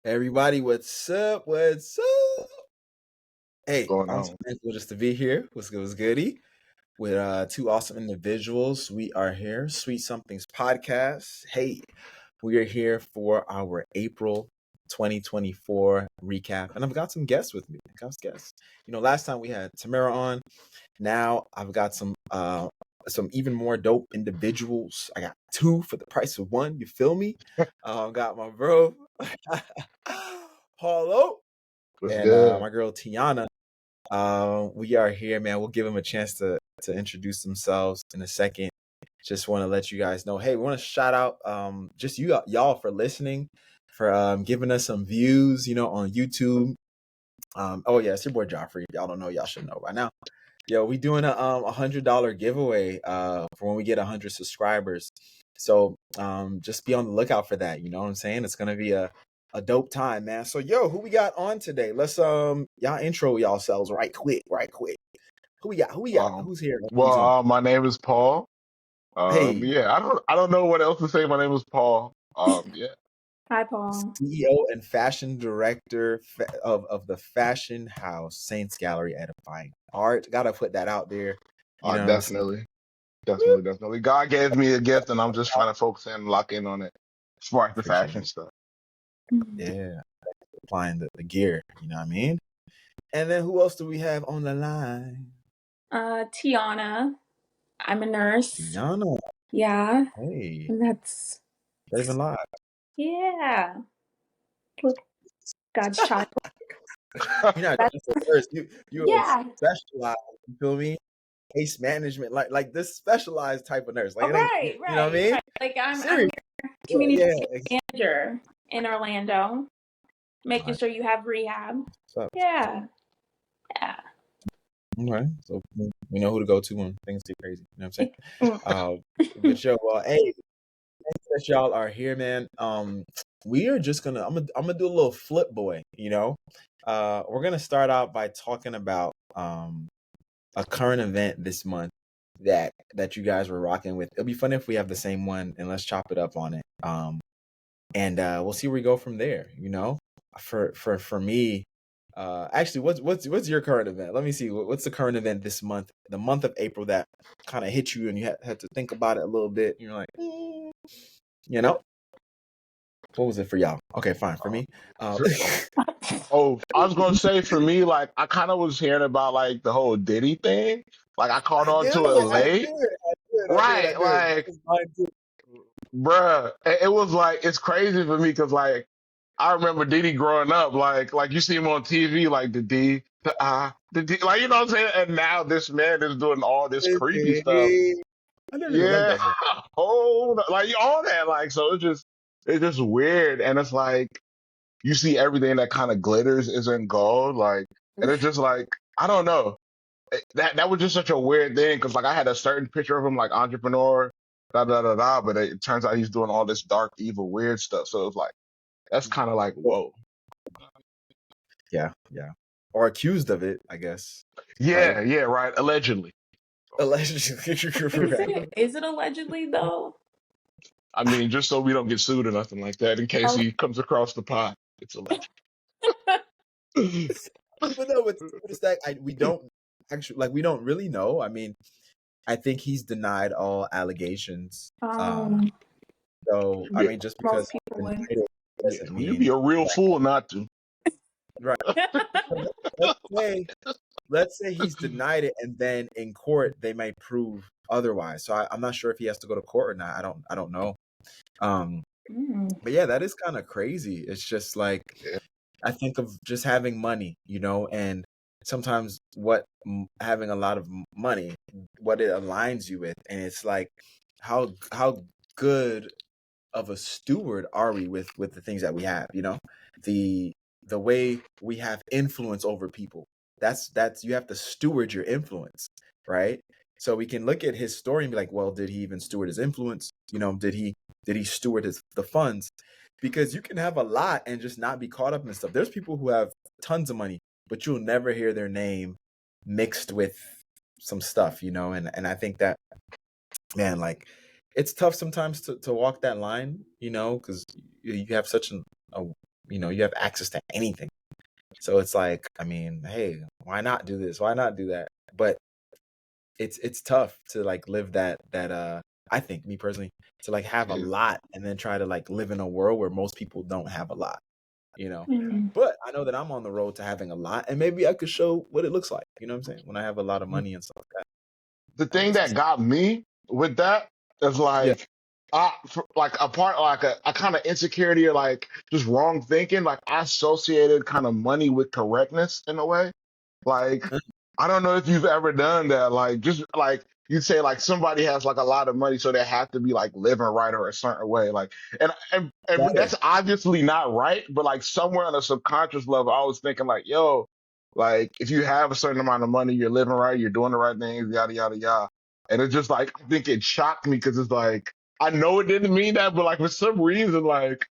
Everybody, what's up? What's up? Hey, Going I'm so on. thankful just to be here. What's good? What's goody? With two awesome individuals. We are here, Sweet Somethings Podcast. Hey, we are here for our April 2024 recap, and I've got some guests with me. Last time we had Tamara on. Now I've got some even more dope individuals. I got two for the price of one. You feel me? Got my bro Paulo What's and good? my girl Tyana. We are here, man. We'll give them a chance to introduce themselves in a second. Just want to let you guys know, hey, we want to shout out just y'all for listening, for giving us some views, on YouTube. Oh yeah, it's your boy Joffrey. Y'all don't know, y'all should know by now. Yo, we doing a $100 giveaway for when we get 100 subscribers. So just be on the lookout for that. You know what I'm saying? It's gonna be a dope time, man. So yo, who we got on today? Let's y'all intro yourselves right quick. Who we got? Who's here? Who's on? My name is Paul. Hey, Yeah, I don't know what else to say. My name is Paul. Yeah, Hi, Paul. CEO and fashion director of the fashion house Saints Gallery Edifying Art. Gotta put that out there. You know what I'm saying? definitely, definitely. God gave me a gift, and I'm just trying to focus in and lock in on it as far as the Appreciate fashion it. stuff. Yeah, applying the gear. You know what I mean? And then who else do we have on the line? Tyana. I'm a nurse. Tyana. Yeah. Hey, And that's, saving lives. yeah. Look, God's child. You're not just a nurse. You Yeah. specialize. You feel me? Case management, like this specialized type of nurse. Like Oh, it ain't. right. You know what I mean? Like I'm Serious. your community Yeah. manager in Orlando, making All right. sure you have rehab. So, Yeah. Yeah. all right. So we know who to go to when things get crazy. You know what I'm saying? Mm. But yo, well, hey, thanks that y'all are here, man. We are just gonna. I'm gonna do a little flip boy. We're gonna start out by talking about a current event this month that you guys were rocking with. It'll be fun if we have the same one, and let's chop it up on it. And we'll see where we go from there. For me, actually, what's your current event? Let me see. What's the current event this month, the month of April, that kind of hit you and you had to think about it a little bit. You're like, you know, what was it for y'all? Okay, fine. For me, So- I was gonna say for me, like I kind of was hearing about like the whole Diddy thing. Like I caught I on knew to it it. I late, knew it. I right? knew it. Like, That was mine too. bruh, it was like it's crazy for me because like. I remember Diddy growing up, like you see him on TV, like the D, the D, like you know what I'm saying. And now this man is doing all this creepy stuff. I never even read Yeah, that book. like all that, like so it's just weird, and it's like you see everything that kind of glitters isn't gold, like, and it's just like I don't know. That was just such a weird thing because like I had a certain picture of him like entrepreneur, da da da da, but it turns out he's doing all this dark, evil, weird stuff. So it's like that's kind of like whoa. Yeah, yeah. Or accused of it, I guess. Right? Yeah, yeah, right. Allegedly. Allegedly. Right. Is it allegedly though? I mean, just so we don't get sued or nothing like that, in case Oh. he comes across the pot, it's alleged. But no, it's that we don't actually, like, we don't really know. I mean, I think he's denied all allegations. Um, So I Yeah, mean, just because most people he's would. denied it yeah, doesn't you'd be mean, a real fool not to. right. Let's say let's say he's denied it, and then in court they might prove otherwise. So I'm not sure if he has to go to court or not. I don't know. Um, but yeah, that is kind of crazy. It's just like, Yeah. I think of just having money, and sometimes having a lot of money, what it aligns you with, and it's like, how good of a steward are we with the things that we have? The way we have influence over people. That's you have to steward your influence, right? So we can look at his story and be like, well, did he even steward his influence? Did he steward the funds? Because you can have a lot and just not be caught up in stuff. There's people who have tons of money, but you'll never hear their name mixed with some stuff, and I think that, man, like, it's tough sometimes to walk that line, because you have such a you have access to anything. So it's like, I mean, hey, why not do this? Why not do that? But it's tough to like live that I think, me personally, to like have a Yeah. lot and then try to like live in a world where most people don't have a lot. Mhm. But I know that I'm on the road to having a lot, and maybe I could show what it looks like, you know what I'm saying? When I have a lot of money and stuff like that. The That'd thing be some that got me with that is Yeah. like, like a part, like a kind of insecurity or like just wrong thinking. Like I associated kind of money with correctness in a way. Like, I don't know if you've ever done that. Like, just like you'd say, like somebody has like a lot of money, so they have to be like living right or a certain way. Like, and Yeah. that's obviously not right. But like somewhere on a subconscious level, I was thinking like, yo, like if you have a certain amount of money, you're living right, you're doing the right things, yada yada yada. And it's just like I think it shocked me because it's like I know it didn't mean that, but like for some reason, like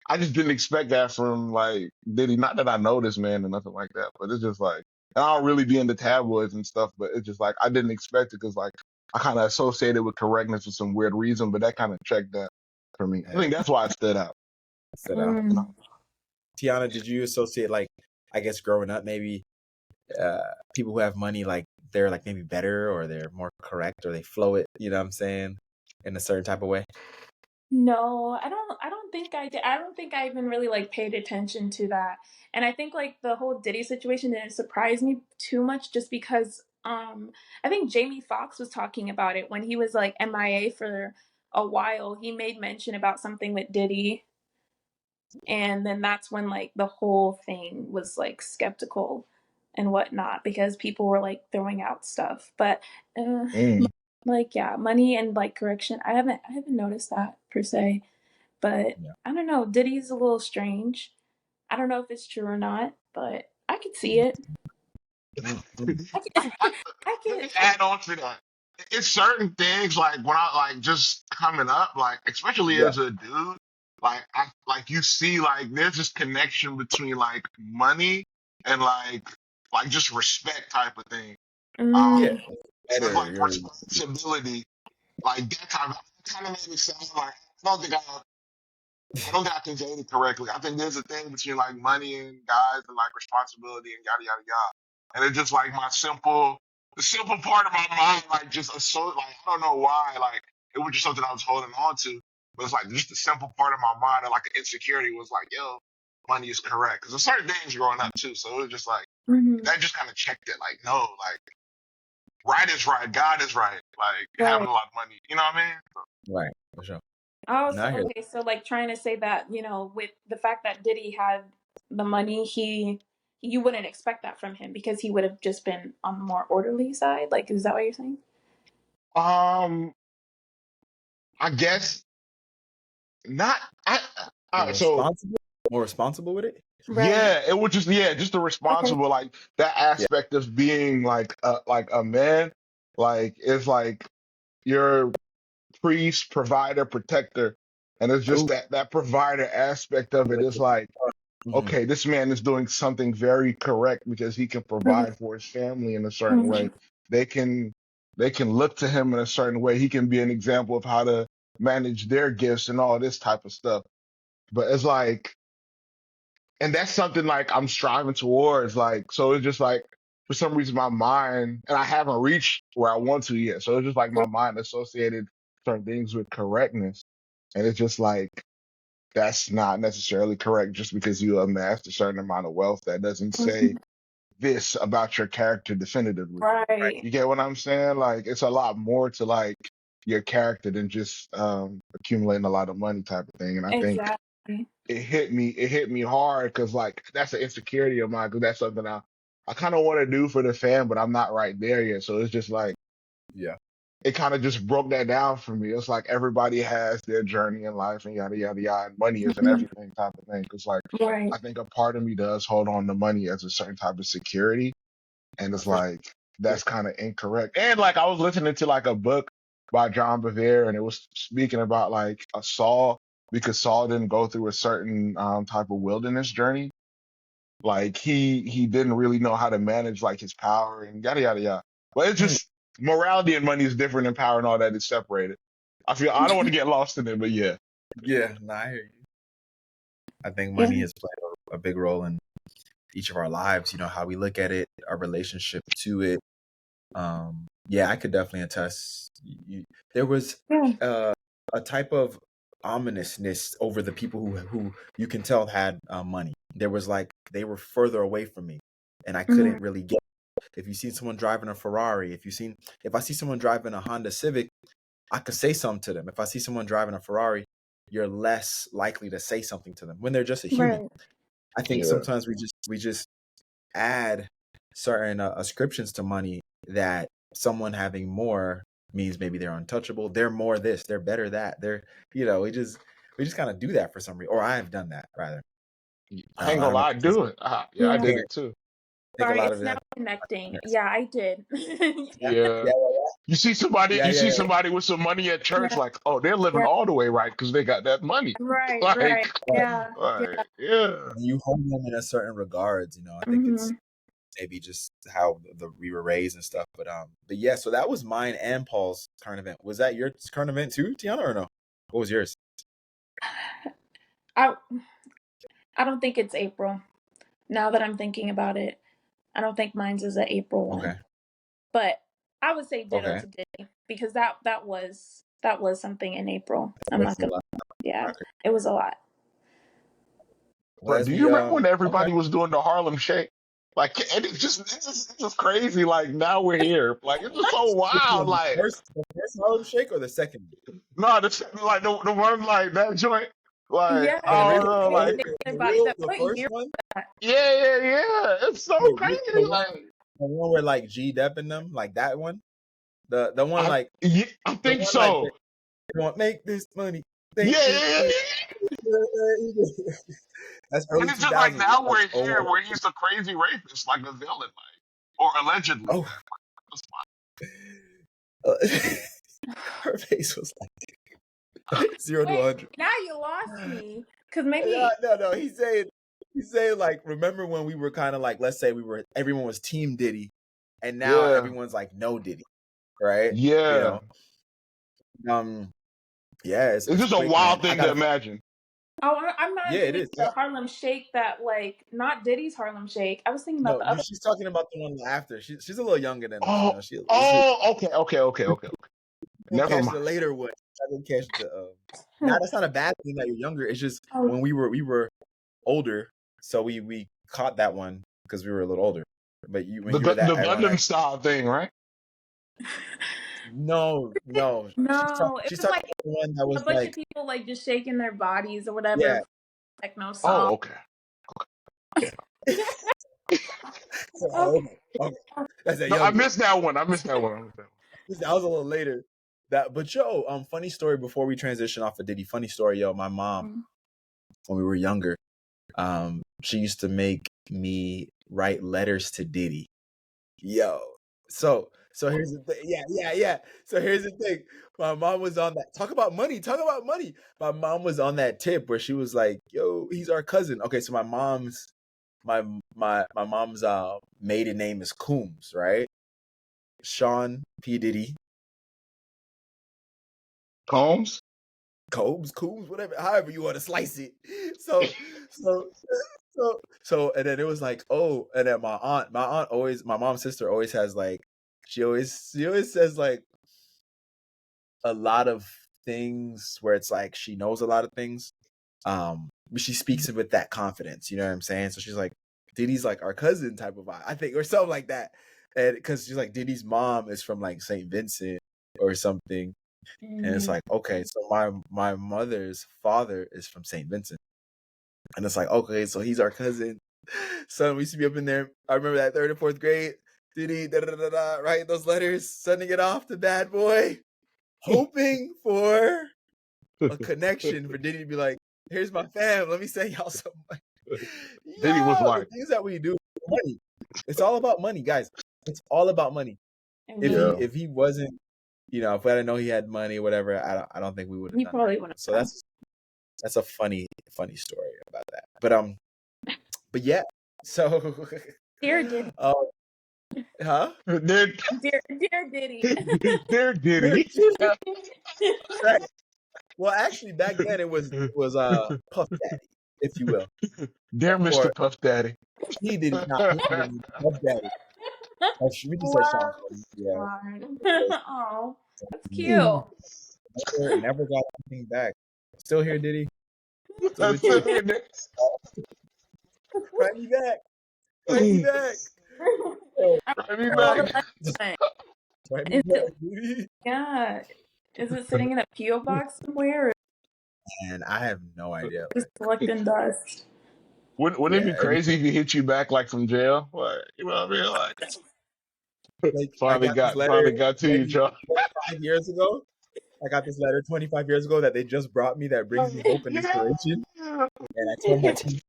I just didn't expect that from like Diddy. Not that I know this man or nothing like that, but it's just like and I don't really be into tabloids and stuff, but it's just like I didn't expect it because like I kind of associated with correctness for some weird reason, but that kind of checked that for me. I Yeah. think that's why it stood out. Set out. You Mm. know? Tiana, did you associate like, I guess growing up, maybe people who have money, like they're like maybe better or they're more correct or they flow it, you know what I'm saying, in a certain type of way? No, I don't think I did. I don't think I even really like paid attention to that. And I think like the whole Diddy situation didn't surprise me too much just because I think Jamie Foxx was talking about it when he was like MIA for a while. He made mention about something with Diddy, and then that's when like the whole thing was like skeptical and whatnot because people were like throwing out stuff. But uh, Mm. like yeah, money and like correction, I haven't noticed that per se. But Yeah. I don't know. Diddy's a little strange. I don't know if it's true or not, but I could see it. Mm-hmm. I could. I Let me could. add on to that. It's certain things like when I like just coming up, like especially Yeah. as a dude, like I like you see like there's this connection between like money and like just respect type of thing. Yeah. Mm, With Better. like You're responsibility, like that kind of made it sound like I don't think I don't think I conveyed it correctly. I think there's a thing between like money and guys and like responsibility and yada yada yada. And it's just like the simple part of my mind, like just a so like I don't know why, like it was just something I was holding on to. But it's like just the simple part of my mind and like an insecurity was like, yo, money is correct. Because there's certain things growing up too. So it was just like hmm. that just kind of checked it. Like no, like right is right, God is right. Like having Right. a lot of money, you know what I mean? right. For sure. Oh, No, so I hear okay. So like trying to say that with the fact that Diddy had the money, you wouldn't expect that from him because he would have just been on the more orderly side. Like, is that what you're saying? Um, I guess not. All more right, so responsible. More responsible with it. Right. yeah, it was just just the Okay. responsible like that Yeah. aspect of being like a man, like it's like your priest, provider, protector, and it's just Oh. that provider aspect of it is like Hmm. okay, this man is doing something very correct because he can Mhm. provide for his family in a certain way. Mhm. They can they can look to him in a certain way. He can be an example of how to manage their gifts and all this type of stuff. But it's like, and that's something like I'm striving towards. Like, so it's just like for some reason my mind, and I haven't reached where I want to yet. So it's just like my mind associated certain things with correctness. And it's just like that's not necessarily correct just because you amassed a certain amount of wealth. That doesn't say Mhm. this about your character definitively. Right. You get what I'm saying? Like it's a lot more to like your character than just accumulating a lot of money type of thing. And I think Exactly. it hit me hard because like that's an insecurity of mine because that's something I kind of want to do for the fan, but I'm not right there yet. So it's just like Yeah. it kind of just broke that down for me. It's like everybody has their journey in life and yada yada yada. And money isn't Mhm. everything type of thing. Because like Right. I think a part of me does hold on to money as a certain type of security, and it's For like sure. that's kind of incorrect. And like I was listening to like a book by John Bevere, and it was speaking about like a Saul because Saul didn't go through a certain type of wilderness journey. Like he didn't really know how to manage like his power and yada yada yada. But it's Mm. just morality and money is different and power and all that is separated. I don't want to get lost in it, but yeah. Yeah. No, I hear you. I think Yeah. money is playing a a big role in each of our lives. You know, how we look at it, our relationship to it. Yeah, I could definitely attest. There was a type of ominousness over the people who you can tell had money. There was like they were further away from me, and I couldn't really get. If you see someone driving a Ferrari, if I see someone driving a Honda Civic, I could say something to them. If I see someone driving a Ferrari, you're less likely to say something to them when they're just a human. Right. I think sometimes we just add certain ascriptions to money that someone having more means maybe they're untouchable. They're more this. They're better that. They're we just kind of do that for some reason. Or I have done that rather. I ain't I gonna don't know. lie, do it. Yeah, I did it too. I think a Sorry, lot it's of now that. connecting. Yeah, I did. Yeah, Yeah. You see yeah. somebody with some money at church, Yeah, like, oh, they're living yeah. all the way right because they got that money. Right, right. Like, Yeah, yeah. yeah. You hold them in a certain regards. I think it's maybe just how we were raised and stuff. But yeah. So that was mine and Paul's current event. Was that your current event too, Tyana, or no? What was yours? I don't think it's April. Now that I'm thinking about it, I don't think mine's is an April one. Okay. But I would say ditto Okay. to Diddy because that was something in April. I'm not That's a gonna. lot. Yeah, it was a lot. Bro, Well, as do we you remember when okay. everybody was doing the Harlem Shake? Like, and it's just crazy. Like now we're here. Like it's just so Which wild. one? Like, The first Harlem Shake or the second? no, the one like that joint. Like, Yeah, On the I yeah. don't radio? know. They Like, shake their The body. real, That the what first year one? was that? yeah. It's so Wait, crazy. the Like, one where like G Dep and them, like that one? The one like I the think one like so. they want make this money. Yeah, Make this yeah, money. yeah. That's And early it's just like 2000s. now Like we're here where he's a crazy rapist, like a villain, like, or allegedly. oh, her face was like 0 to Wait, 100. now you lost me. Cause Yeah, maybe no. He's saying like, remember when we were kind of like, let's say everyone was Team Diddy, and now Yeah, everyone's like no Diddy, right? yeah. Um, yeah, It's it's just a quick, man. wild I thing to gotta, imagine. I'm not yeah, it thinking is. the Harlem Shake that like not Diddy's Harlem Shake. I was thinking about No, the other. she's talking about the one after. She's a little younger than us, Oh, She okay. will Never catch mind. the later one. I will catch the. Now that's not a bad thing that you're younger. It's just Oh, when we were older, so we caught that one because we were a little older. But when The you were that the around Gundam that, style thing, right? no. no, it She's was talking like about the one that a was bunch of like, people like just shaking their bodies or yeah. whatever, techno song. Oh, okay. Oh, okay. That's that No, I younger. missed that one. I missed that one. That was a little later. But funny story before we transition off of Diddy. Funny story, yo. My mom, when we were younger, she used to make me write letters to Diddy. Yo. So here's the thing. Yeah. So here's the thing. My mom was on that. Talk about money. My mom was on that tip where she was like, yo, he's our cousin. Okay, so my mom's maiden name is Coombs, right? Sean P. Diddy. Combs? Coombs, whatever, however you want to slice it. So, and then it was like, oh, and then my mom's sister always has like, she always says like a lot of things where it's like she knows a lot of things. But she speaks with that confidence, you know what I'm saying? So she's like, Diddy's like our cousin type of vibe, I think, or something like that. And because she's like, Diddy's mom is from like St. Vincent or something. And it's like, okay, so my mother's father is from St. Vincent. And it's like, okay, so he's our cousin. Son, we used to be up in there. I remember that 3rd and 4th grade. Diddy, writing those letters, sending it off to Bad Boy, hoping for a connection for Diddy to be like, here's my fam. Let me send y'all some money. Diddy was Yo, the like, things that we do, money. It's all about money, guys. It's all about money. yeah. If he wasn't, if I didn't know he had money, whatever, I don't think we would have He done probably that. wouldn't. So that's a funny story about that. But yeah. So Dear Diddy. huh? Dear Dear Diddy. Diddy. Right. Well, actually, back then it was Puff Daddy. if you will. Dear Or Mr. Puff Daddy. he did not. He did not love daddy. Oh, we just said Sean. Love Yeah. Sean. Oh, that's cute. Never got anything back. Still here, Diddy. Still That's with you. it. Write me back. Write me back. Oh, I mean, All the like, letters went. write me Is back, it, Diddy. yeah. Is it sitting in a P.O. box somewhere or And I have no idea. just collecting dust? wouldn't it Yeah, be crazy if he hit you back like from jail? What, you know what I mean? Like, like I finally got this got letter finally got to you, maybe Joe. 5 years ago. I got this letter 25 years ago that they just brought me that brings me hope and inspiration. Yeah. And I told my team,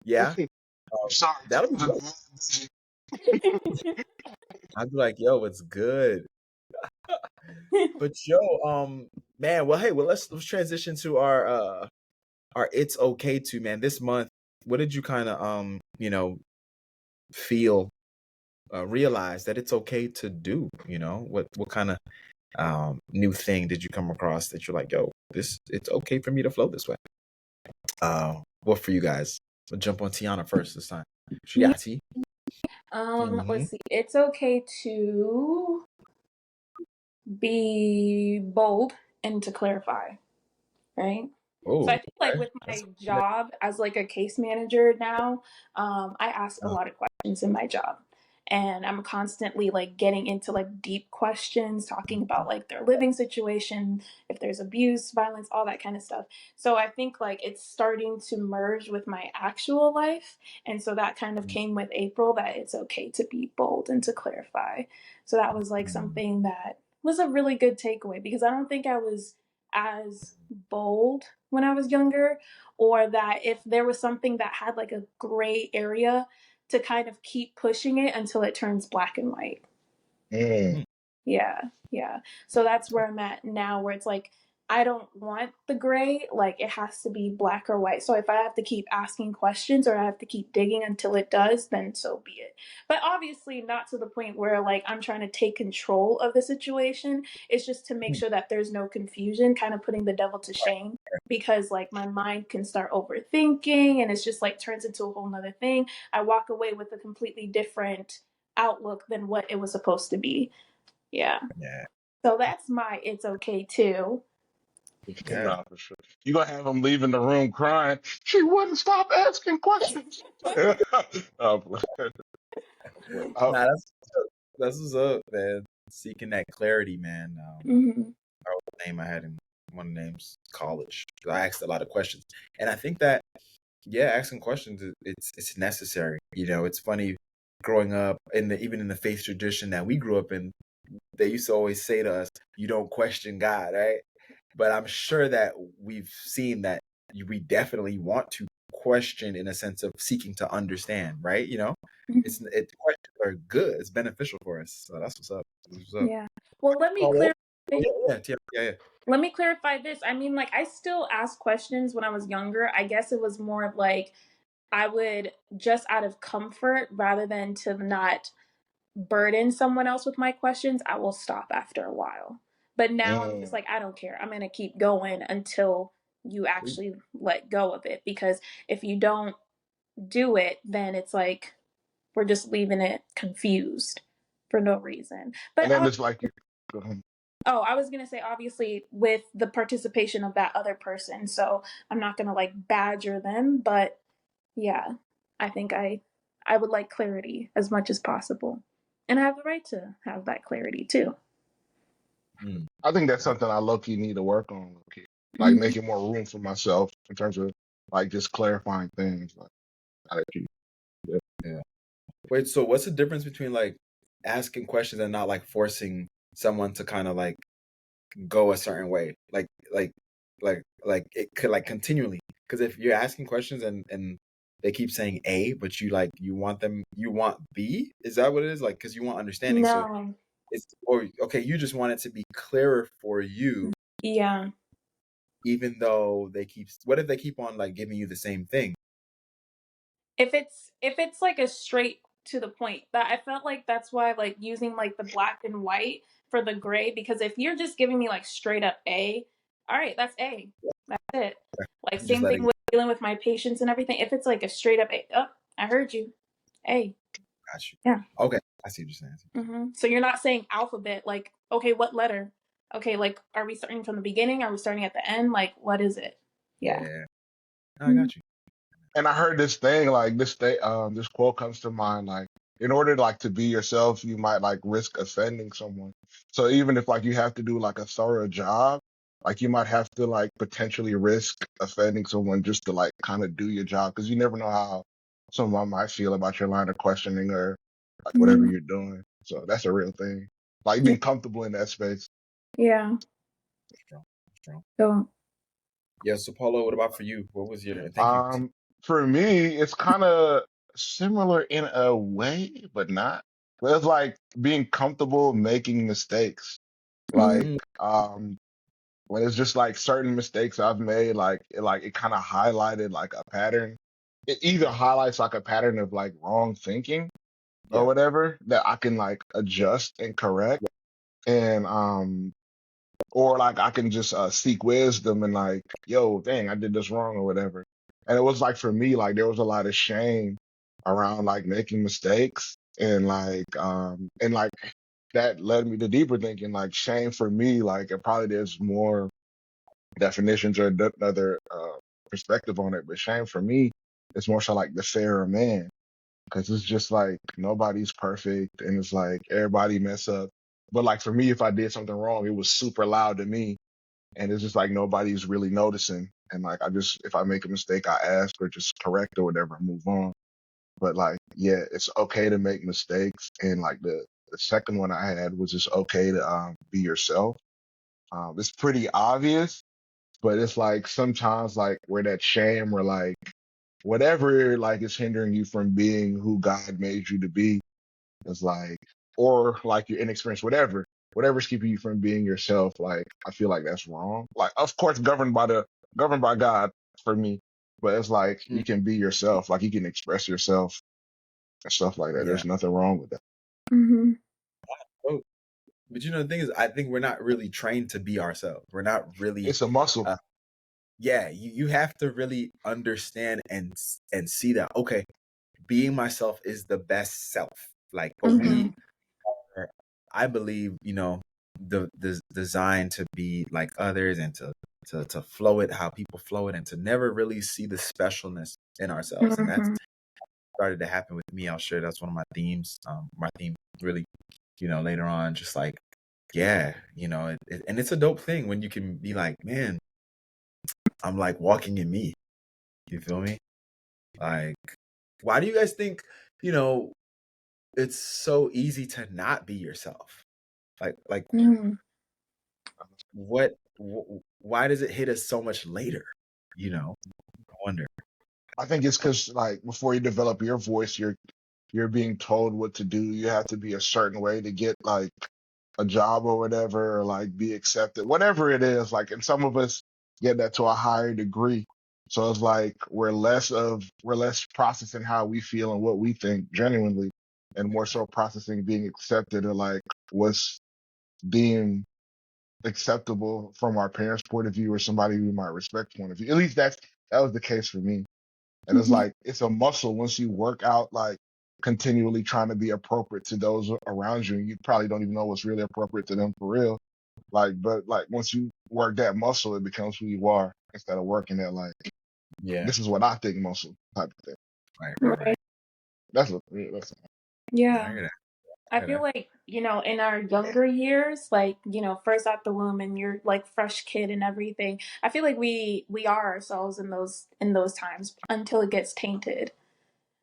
yeah, I'm sorry, that'll be James. great. I'd be like, yo, what's good? But yo, man, well, hey, well, let's transition to our it's okay to, man. This month, what did you kind of feel, realize that it's okay to do? What kind of new thing did you come across that you're like, yo, it's okay for me to flow this way? What for you guys? We'll jump on Tyana first this time. She got tea. Let's see. It's okay to be bold and to clarify, right? Oh, So I think like okay. with my job as like a case manager now, I ask a lot of questions in my job. And I'm constantly like getting into like deep questions, talking about like their living situation, if there's abuse, violence, all that kind of stuff. So I think like it's starting to merge with my actual life. And so that kind of came with April, that it's okay to be bold and to clarify. So that was like something that was a really good takeaway because I don't think I was as bold when I was younger, or that if there was something that had like a gray area, to kind of keep pushing it until it turns black and white. Mm. Yeah, yeah. So that's where I'm at now, where it's like, I don't want the gray, like it has to be black or white. So if I have to keep asking questions or I have to keep digging until it does, then so be it. But obviously, not to the point where like I'm trying to take control of the situation. It's just to make sure that there's no confusion, kind of putting the devil to shame because like my mind can start overthinking and it's just like turns into a whole nother thing. I walk away with a completely different outlook than what it was supposed to be. Yeah. Yeah. So that's my it's okay too. Yeah. Nah, for sure. You gonna have him leaving the room crying. She wouldn't stop asking questions. Oh, oh, Nah, that's what's up, man. Seeking that clarity, man. Mm-hmm. Our old name I had in one of the names college. I asked a lot of questions, and I think that asking questions it's necessary. It's funny growing up even in the faith tradition that we grew up in. They used to always say to us, "You don't question God," right? But I'm sure that we've seen that we definitely want to question in a sense of seeking to understand, right? Questions are good. It's beneficial for us. So that's what's up. That's what's up. Yeah. Well, let me Follow up? clarify. Yeah. Let me clarify this. I mean, like I still asked questions when I was younger. I guess it was more of like I would just out of comfort rather than to not burden someone else with my questions, I will stop after a while. But now I'm just mm. like, I don't care. I'm going to keep going until you actually let go of it. Because if you don't do it, then it's like we're just leaving it confused for no reason. And But then it's like you. oh, I was going to say, obviously, with the participation of that other person. So I'm not going to like badger them. But yeah, I think I would like clarity as much as possible. And I have the right to have that clarity too. I think that's something I low key need to work on, low-key. Like Mhm. making more room for myself in terms of like just clarifying things. Like, I, yeah. Yeah. Wait, so what's the difference between like asking questions and not like forcing someone to kind of like go a certain way? Like it could like continually. Because if you're asking questions and they keep saying A, but you want B, is that what it is? Like, because you want understanding. So No. or okay, you just want it to be clearer for you, Yeah. even though what if they keep on like giving you the same thing? If it's like a straight to the point, that I felt like that's why like using like the black and white for the gray, because if you're just giving me like straight up A, all right, that's A. That's it. Like, Just same let thing it with dealing with my patients and everything. If it's like a straight up, oh, I heard you. Hey, got you. yeah. Okay, I see what you're saying. So you're not saying alphabet, like, okay, what letter? Okay, like, are we starting from the beginning? Are we starting at the end? Like, what is it? Yeah. Yeah, no, I got you. And I heard this thing like this quote comes to mind like in order like to be yourself, you might like risk offending someone. So even if like you have to do like a thorough job, like you might have to like potentially risk offending someone just to like kind of do your job because you never know how someone might feel about your line of questioning or like whatever Mhm. you're doing. So that's a real thing. Like Yeah. being comfortable in that space. Yeah. Strong, strong. So, Yeah, so Paulo, what about for you? What was your thank you? Um, for me, it's kind of similar in a way, but not. But it's like being comfortable making mistakes. Like, mhm. Mm, when it's just like certain mistakes I've made, it kind of highlighted like a pattern. It either highlights like a pattern of like wrong thinking or yeah, whatever that I can like adjust and correct. And or like I can just seek wisdom and like, yo, dang, I did this wrong or whatever. And it was like for me, like there was a lot of shame around like making mistakes and like that led me to deeper thinking. Like shame for me, like it probably there's more definitions or another perspective on it, but shame for me is more so like the fairer man because it's just like nobody's perfect and it's like everybody mess up. But like for me, if I did something wrong, it was super loud to me and it's just like nobody's really noticing. And like I just if I make a mistake, I ask or just correct or whatever, I move on. But like, yeah, it's okay to make mistakes. And like the second one I had was just okay to be yourself. It's pretty obvious, but it's like sometimes like where that shame or like whatever like is hindering you from being who God made you to be is like, or like your inexperience, whatever's keeping you from being yourself. Like, I feel like that's wrong. Like, of course, governed by God for me, but it's like mm, you can be yourself. Like, you can express yourself and stuff like that. yeah. There's nothing wrong with that. Mhm. Oh, but the thing is, I think we're not really trained to be ourselves. We're not really, It's a muscle. uh, yeah. You have to really understand and see that. Okay, being myself is the best self. Like, but we Mhm. are, I believe, the designed to be like others and to flow it how people flow it and to never really see the specialness in ourselves. And that's Mhm. started to happen with me. I'll share that's one of my themes. My theme really, later on, just like, yeah, and it's a dope thing when you can be like, man, I'm like walking in me. You feel me? Like, why do you guys think, you know, it's so easy to not be yourself? Like Mhm. why does it hit us so much later? I wonder. I think it's because like before you develop your voice, you're being told what to do. You have to be a certain way to get like a job or whatever, or like be accepted, whatever it is. Like, and some of us get that to a higher degree. So it's like we're less processing how we feel and what we think genuinely, and more so processing being accepted or like what's deemed acceptable from our parents' point of view or somebody we might respect point of view. At least that was the case for me. And it's Mhm. like it's a muscle once you work out like continually trying to be appropriate to those around you, and you probably don't even know what's really appropriate to them for real. Like, but like once you work that muscle, it becomes who you are instead of working that like Yeah. this is what I think muscle type of thing. Right. That's Yeah, I Yeah. hear that. I I hear feel that. like, in our younger years, like, first out the womb and you're like fresh kid and everything. I feel like we are ourselves in those times until it gets tainted,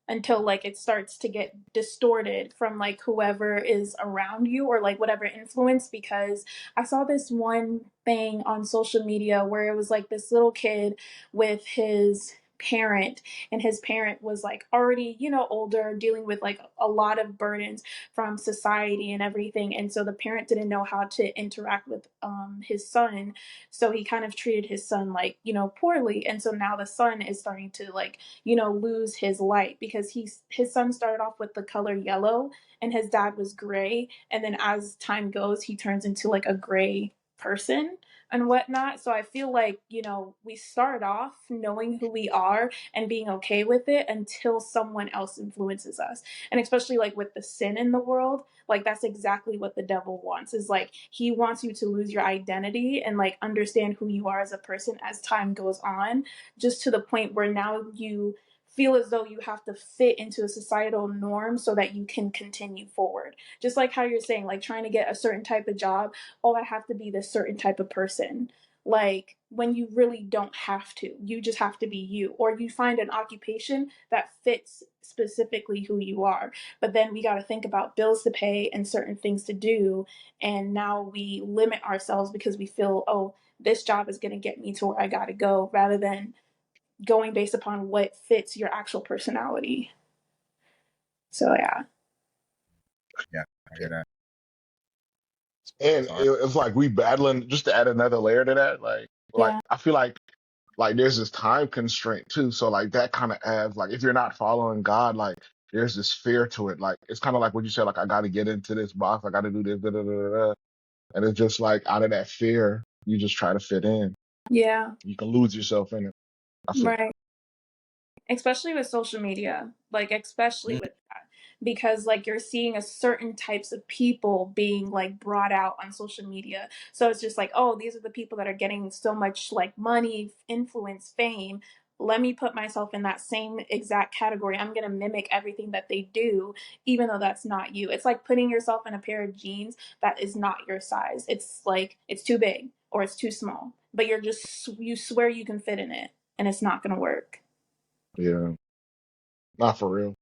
until like it starts to get distorted from like whoever is around you or like whatever influence. Because I saw this one thing on social media where it was like this little kid with his parent, and his parent was like already older, dealing with like a lot of burdens from society and everything, and so the parent didn't know how to interact with his son, so he kind of treated his son like poorly, and so now the son is starting to like lose his light, because his son started off with the color yellow and his dad was gray, and then as time goes he turns into like a gray person, and whatnot. So I feel like, we start off knowing who we are and being okay with it until someone else influences us. And especially like with the sin in the world, like that's exactly what the devil wants, is like he wants you to lose your identity and like understand who you are as a person as time goes on, just to the point where now you feel as though you have to fit into a societal norm so that you can continue forward. Just like how you're saying, like trying to get a certain type of job, oh, I have to be this certain type of person. Like when you really don't have to, you just have to be you, or you find an occupation that fits specifically who you are. But then we got to think about bills to pay and certain things to do. And now we limit ourselves because we feel, oh, this job is going to get me to where I got to go, rather than going based upon what fits your actual personality. So yeah. Yeah, I hear that. And Sorry. it's like we battling, just to add another layer to that. Like Yeah. I feel like there's this time constraint too. So like that kind of adds, like if you're not following God, like there's this fear to it. Like it's kind of like what you said, like I got to get into this box, I got to do this, da, da, da, da, da. And it's just like out of that fear, you just try to fit in. Yeah. You can lose yourself in it. I feel. Right. Especially with social media, like especially Mm, with that, because like you're seeing a certain types of people being like brought out on social media. So it's just like, oh, these are the people that are getting so much like money, influence, fame. Let me put myself in that same exact category. I'm going to mimic everything that they do, even though that's not you. It's like putting yourself in a pair of jeans that is not your size. It's like it's too big or it's too small, but you swear you can fit in it, and it's not going to work. Yeah, not for real.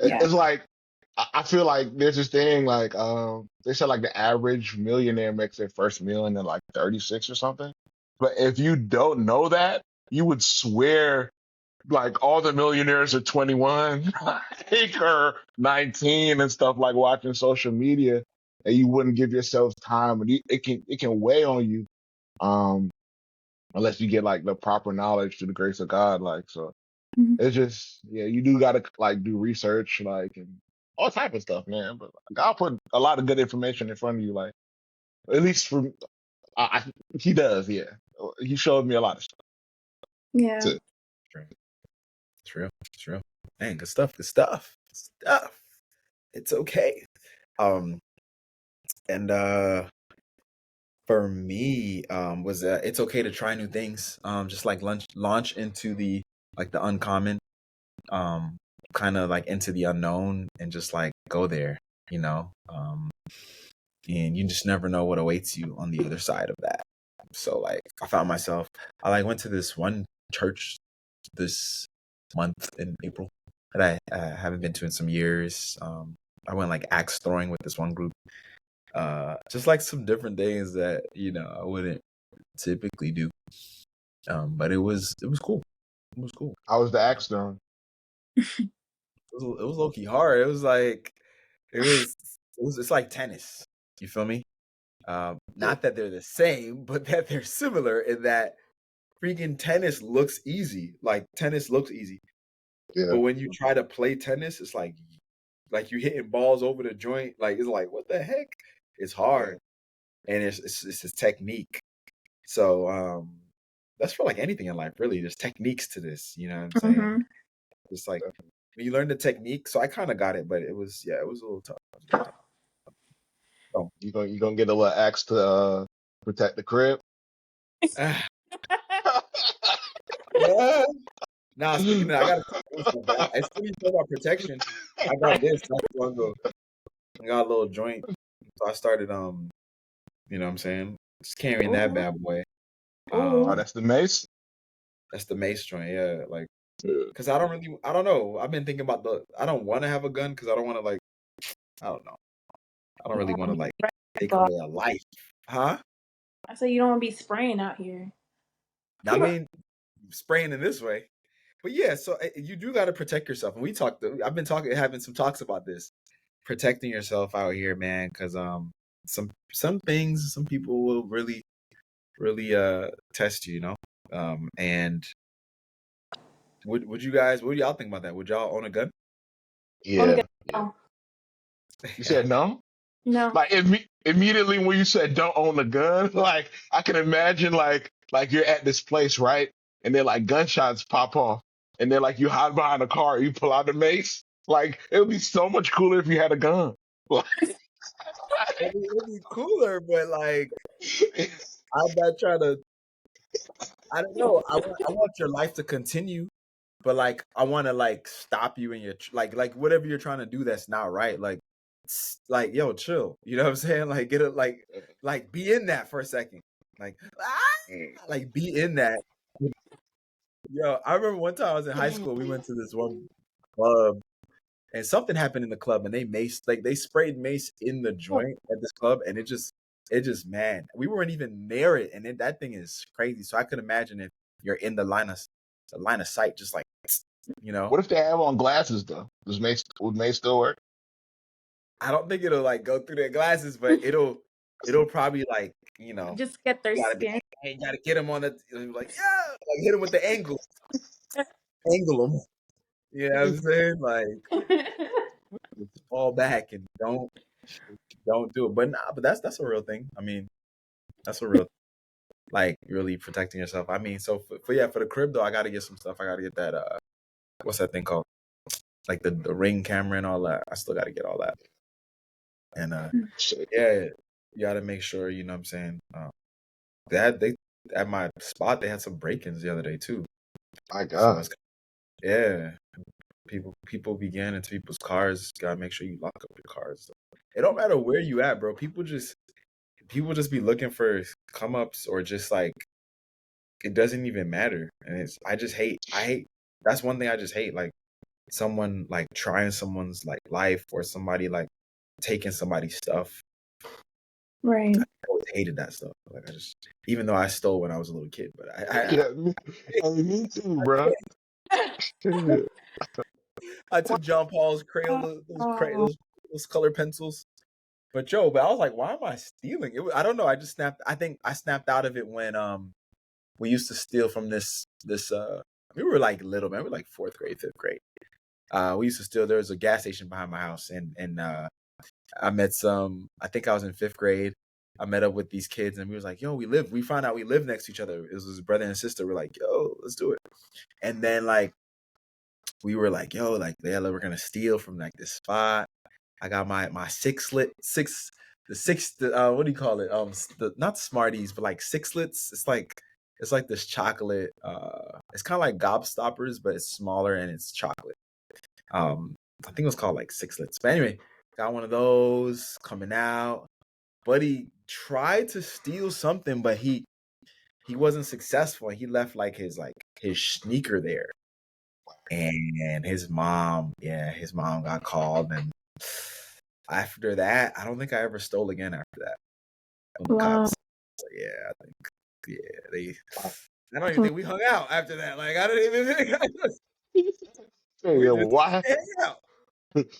Yeah. It's like I feel like there's this thing like they said like the average millionaire makes their first million in like 36 or something. But if you don't know that, you would swear like all the millionaires are 21 like, or 19 and stuff, like watching social media, and you wouldn't give yourself time, and it can weigh on you um unless you get like the proper knowledge through the grace of God, like. So Mhm. it's just, yeah, you do gotta like do research, like, and all type of stuff, man. But like, I'll put a lot of good information in front of you, like at least for he does, yeah. He showed me a lot of stuff. Yeah. true. It's real. It's real. Man, good stuff. Good stuff. Good stuff. It's okay. Um, and for me, was it's okay to try new things. Just like launch into the uncommon, um, kind of like into the unknown, and just like go there. You know, and you just never know what awaits you on the other side of that. So like, I found myself. I like went to this one church this month in April that I haven't been to in some years. I went like axe throwing with this one group. Just like some different things that I wouldn't typically do. But it was cool. It was cool. I was the axe throwing. It was low key hard. It was like it's like tennis. You feel me? Yeah, Not that they're the same, but that they're similar in that freaking tennis looks easy. Like tennis looks easy. yeah, But when you try to play tennis, it's like you're hitting balls over the joint. Like it's like, what the heck? It's yeah. hard. And it's a technique. So that's for like anything in life, really. There's techniques to this, you know what I'm saying? Mhm. It's like when you learn the technique, so I kind of got it, but it was a little tough. It was a little tough. So, You gonna get a little axe to protect the crib. ah, yeah. Now speaking of that, I gotta tell you something. I still need to talk about protection. I got this not too long ago. I got a little joint. So I started you know what I'm saying? Just carrying that Ooh. bad boy. Oh, Ooh. that's the mace. That's the mace joint, yeah. Like, Yeah, cause I don't know. I've been thinking about I don't want to have a gun because I don't want to like, I don't know. I don't You really don't want want to to be like take spraying. away a life, huh? I say you don't want to be spraying out here. I mean, spraying in this way, but yeah. So you do got to protect yourself, and we talked. I've been having some talks about this, protecting yourself out here, man. Because some things, some people will really really test you, you know. And would you guys? What do y'all think about that? Would y'all own a gun? Only get yeah, yeah. no. You said no? No. Like if me, immediately when you said don't own a gun, like I can imagine like you're at this place, right? And then like gunshots pop off, and then like you hide behind a car, you pull out a mace. Like it would be so much cooler if you had a gun. It'd be cooler, but like I'm not trying to. I don't know. I want your life to continue, but like I want to like stop you in your like whatever you're trying to do that's not right. Like like yo, chill. You know what I'm saying? Like get it like be in that for a second. Like like be in that. Yo, I remember one time I was in high school. We went to this one club, and something happened in the club, and they sprayed mace in the joint at this club, and it just man, we weren't even near it, and that thing is crazy. So I could imagine if you're in the line of sight, just like you know, What if they have on glasses though? Would mace still work? I don't think it'll like go through their glasses, but it'll probably like Just get their you gotta be skin. you gotta get him on the like yeah, like hit him with the angle him. You know what I'm saying? Like just fall back and don't do it. But nah, but that's a real thing. I mean, that's a real like really protecting yourself. I mean, so for the crib though, I gotta get some stuff. I gotta get that what's that thing called? Like the ring camera and all that. I still gotta get all that. And Shit. yeah, you gotta make sure, you know what I'm saying? They at my spot they had some break-ins the other day too. My So God. it's yeah. People be getting into people's cars. Gotta make sure you lock up your cars. It don't matter where you at, bro. People just be looking for come ups or just like it doesn't even matter. And I hate that's one thing I just hate. Like someone like trying someone's like life or somebody like taking somebody's stuff. Right. I always hated that stuff. Like I just even though I stole when I was a little kid, but Yeah, me too, bro. I took John Paul's crayon Oh, those color pencils. But I was like, why am I stealing? I don't know. I just snapped. I think I snapped out of it when we used to steal from this. We were like little man. We were like fourth grade, fifth grade. We used to steal. There was a gas station behind my house, and I met some. I think I was in fifth grade. I met up with these kids, and we was like, yo, we found out we live next to each other. It was his brother and sister. We're like, yo, let's do it. And then like we were like, yo, like yeah, we're gonna steal from like this spot. I got my what do you call it? Not Smarties, but like sixlets. It's like this chocolate. It's kind of like Gobstoppers, but it's smaller and it's chocolate. I think it was called like sixlets. But anyway, got one of those coming out. Buddy tried to steal something, but he wasn't successful. He left his sneaker there, and his mom got called, and after that, I don't think I ever stole again after that. When the wow. cops, yeah, I think, yeah, I don't even think we hung out after that. Like, I don't even think Hey, we yeah, just well, why? hang out.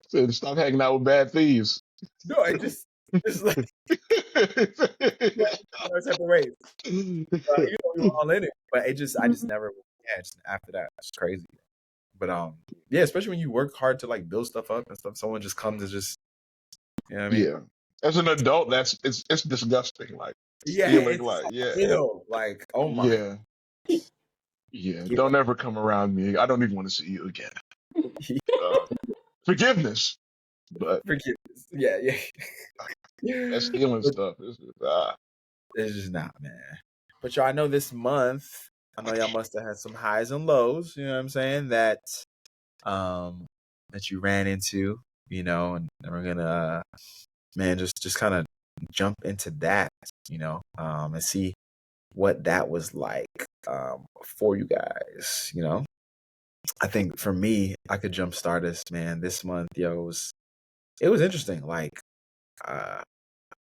Said stop hanging out with bad thieves. No, it just like separate ways. We were all in it, but I just never, yeah, just after that, it's crazy. But yeah, especially when you work hard to like build stuff up and stuff, someone just comes and just, you know what I mean? Yeah. As an adult, it's disgusting. Like Yeah, stealing, it's just like like, yeah, ew, like, oh my, yeah, yeah. keep Don't ever come around me. I don't even want to see you again. Uh, Forgiveness, but forgiveness. Yeah, yeah. that stealing But stuff is it's just not, man. But y'all, I know this month, I know y'all must have had some highs and lows, you know what I'm saying, um that you ran into, and we're gonna man, just kind of jump into that, and see what that was like for you guys. I think for me, I could jumpstart us, man, this month, yo, it was interesting. Like uh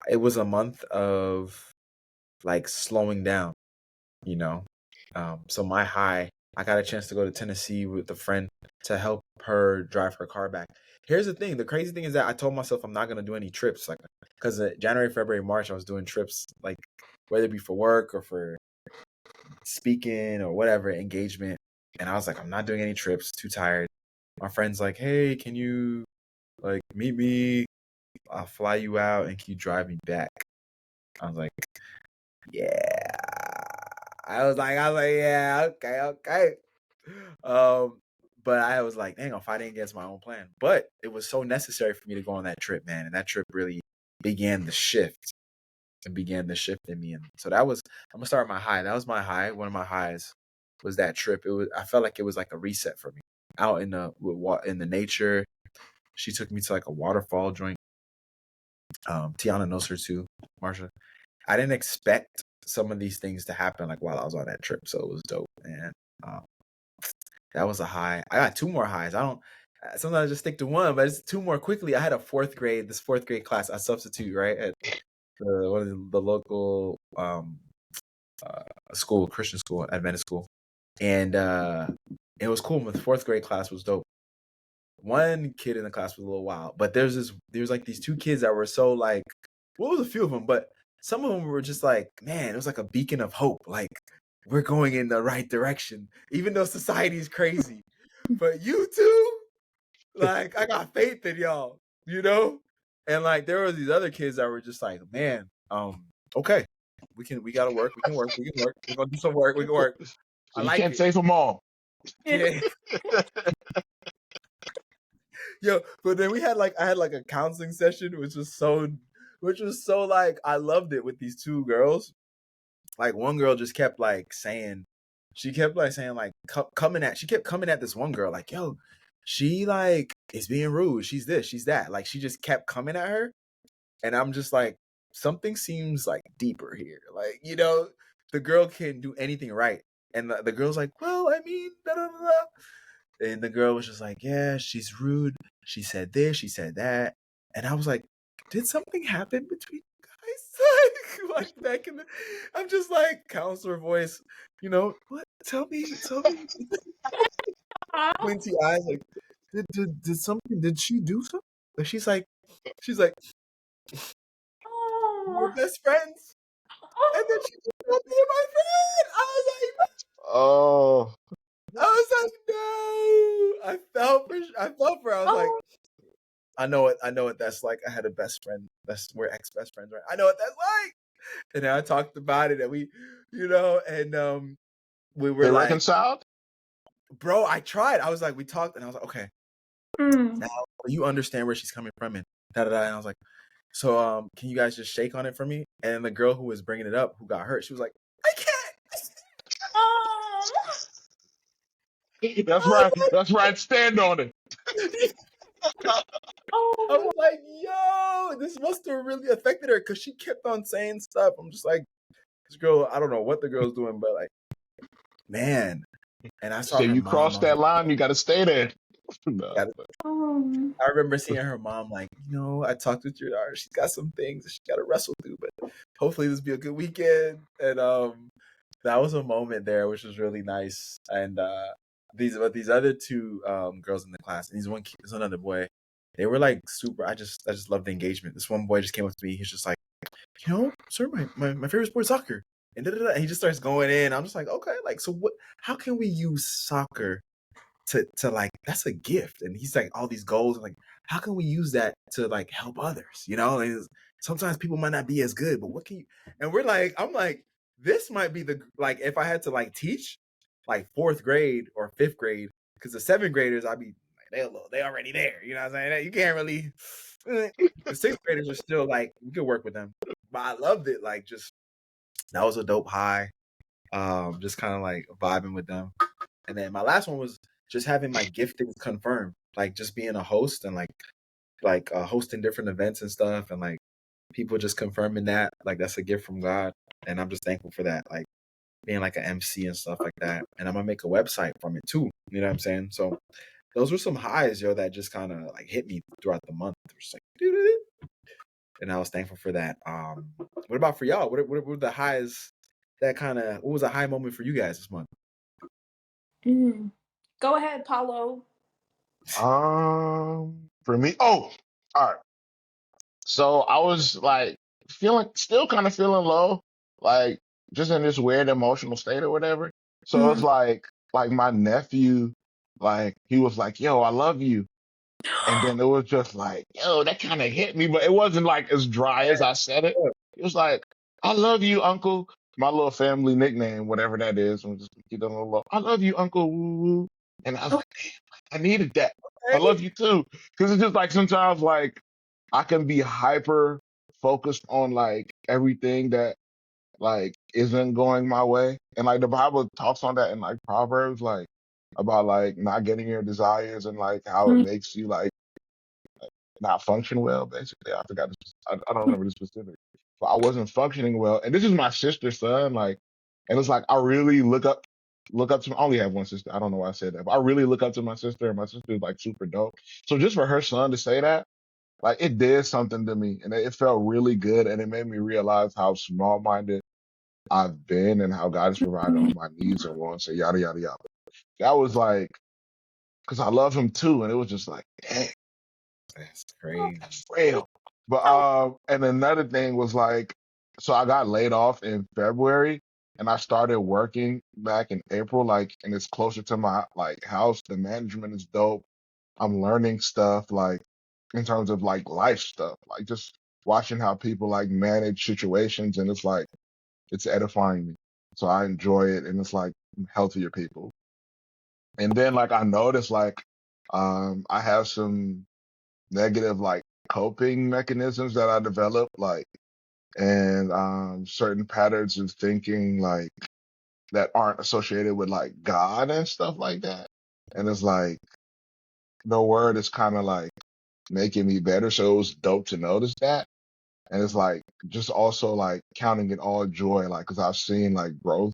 it was a month of like slowing down, you know. So my high, I got a chance to go to Tennessee with a friend to help her drive her car back. Here's the thing: the crazy thing is that I told myself I'm not gonna do any trips, like because January, February, March, I was doing trips, like whether it be for work or for speaking or whatever engagement, and I was like, I'm not doing any trips, too tired. My friend's like, hey, can you like meet me I'll fly you out and can you drive me back? I was like, yeah. Yeah, okay. Um, but I was like, dang, I'm fighting against my own plan. But it was so necessary for me to go on that trip, man. And that trip really began the shift and began the shift in me. And so I'm gonna start my high. That was my high. One of my highs was that trip. I felt like it was like a reset for me out in the nature. She took me to like a waterfall joint. Tyana knows her too, Marsha. I didn't expect some of these things to happen like while I was on that trip, so it was dope. And um, that was a high. I got two more highs. I don't. Sometimes I just stick to one, but it's two more quickly. I had this fourth grade class. I substitute right at one of the local school, Christian school, Adventist school, and it was cool. The fourth grade class was dope. One kid in the class was a little wild, but there's like these two kids that were so like, what was a few of them, but some of them were just like, man, it was like a beacon of hope. Like we're going in the right direction, even though society's crazy. But you two, like, I got faith in y'all, you know? And like there were these other kids that were just like, man, okay, we gotta work, we can work, we're gonna do some work, we can work. So I you like can't it. save them all. Yeah. Yo, but then I had like a counseling session, which was so like I loved it with these two girls. Like one girl just kept like saying, she kept coming at this one girl like, yo, she like is being rude. She's this, she's that. Like she just kept coming at her, and I'm just like, something seems like deeper here. Like the girl can do anything right, and the girl's like, well, I mean, da da da. Da. And the girl was just like, yeah, she's rude. She said this, she said that. And I was like, did something happen between you guys? like back in the, I'm just like, counselor voice, what? Tell me. Squinty eyes, like, did something, did she do something? And she's like, we're best friends. And then she just told me my friend. Oh, I was like, no. I felt for her. I was like, I know what that's like. I had a best friend. We're ex-best friends, right? I know what that's like. And then I talked about it, and we were they like, reconciled? bro, I tried. I was like, we talked, and I was like, okay, now you understand where she's coming from, and da da da. And I was like, so can you guys just shake on it for me? And the girl who was bringing it up, who got hurt, she was like, I can't. That's I was right. That's right. Stand on it. I was like, yo, this must have really affected her because she kept on saying stuff. I'm just like, this girl, I don't know what the girl's doing, but like, man. And I saw So her you mom. cross I was that like, line, you got to stay there. No. I remember seeing her mom like, I talked with your daughter. She's got some things that she got to wrestle through, but hopefully this will be a good weekend. And that was a moment there, which was really nice. And these other two girls in the class, and there's another boy. They were like super. I just loved the engagement. This one boy just came up to me. He's just like, sir, my favorite sport is soccer. And, and he just starts going in. I'm just like, okay, like, so what? How can we use soccer to like, that's a gift? And he's like, all these goals. Like, how can we use that to like help others? And sometimes people might not be as good, but what can you? And I'm like, this might be like, if I had to like teach like fourth grade or fifth grade, because the seventh graders, I'd be like, they already there. You know what I'm saying? You can't really. The sixth graders are still like, we could work with them. But I loved it. Like, just that was a dope high. Just kind of like vibing with them. And then my last one was just having my giftings confirmed, like just being a host and like hosting different events and stuff, and like people just confirming that like that's a gift from God, and I'm just thankful for that. Like being like an MC and stuff like that, and I'm gonna make a website from it too. You know what I'm saying? So those were some highs, that just kind of like hit me throughout the month. It was like, doo-doo-doo. And I was thankful for that. What about for y'all? What were the highs what was a high moment for you guys this month? Go ahead, Paulo. For me, all right. So I was like still kind of feeling low, like just in this weird emotional state or whatever. So it's like my nephew, like he was like, "Yo, I love you," And then it was just like, yo, that kind of hit me, but it wasn't like as dry as I said it. It was like, I love you, Uncle. My little family nickname, whatever that is. I'm just keep it a little low. I love you, Uncle. Woo woo. And I was like, damn, I needed that. I love you too. Because it's just like sometimes like I can be hyper focused on like everything that like isn't going my way. And like the Bible talks on that in like Proverbs, like about like not getting your desires and like how it makes you like not function well, basically. I forgot I don't remember the specifics. But I wasn't functioning well. And this is my sister's son, like, and it's like I really look up to I only have one sister. I don't know why I said that, but I really look up to my sister and my sister is like super dope. So just for her son to say that, like it did something to me and it felt really good and it made me realize how small minded I've been and how God has provided all my needs and wants and yada yada yada. That was like because I love him too, and it was just like, dang, That's crazy. that's frail. But and another thing was like, so I got laid off in February, and I started working back in April, like, and it's closer to my like house. The management is dope. I'm learning stuff like in terms of like life stuff, like just watching how people like manage situations, and it's like it's edifying me. So I enjoy it, and it's like healthier people. And then like I noticed like I have some negative like coping mechanisms that I developed, like and certain patterns of thinking like that aren't associated with like God and stuff like that. And it's like the word is kind of like making me better. So it was dope to notice that. And it's like just also like counting it all joy, like because I've seen like growth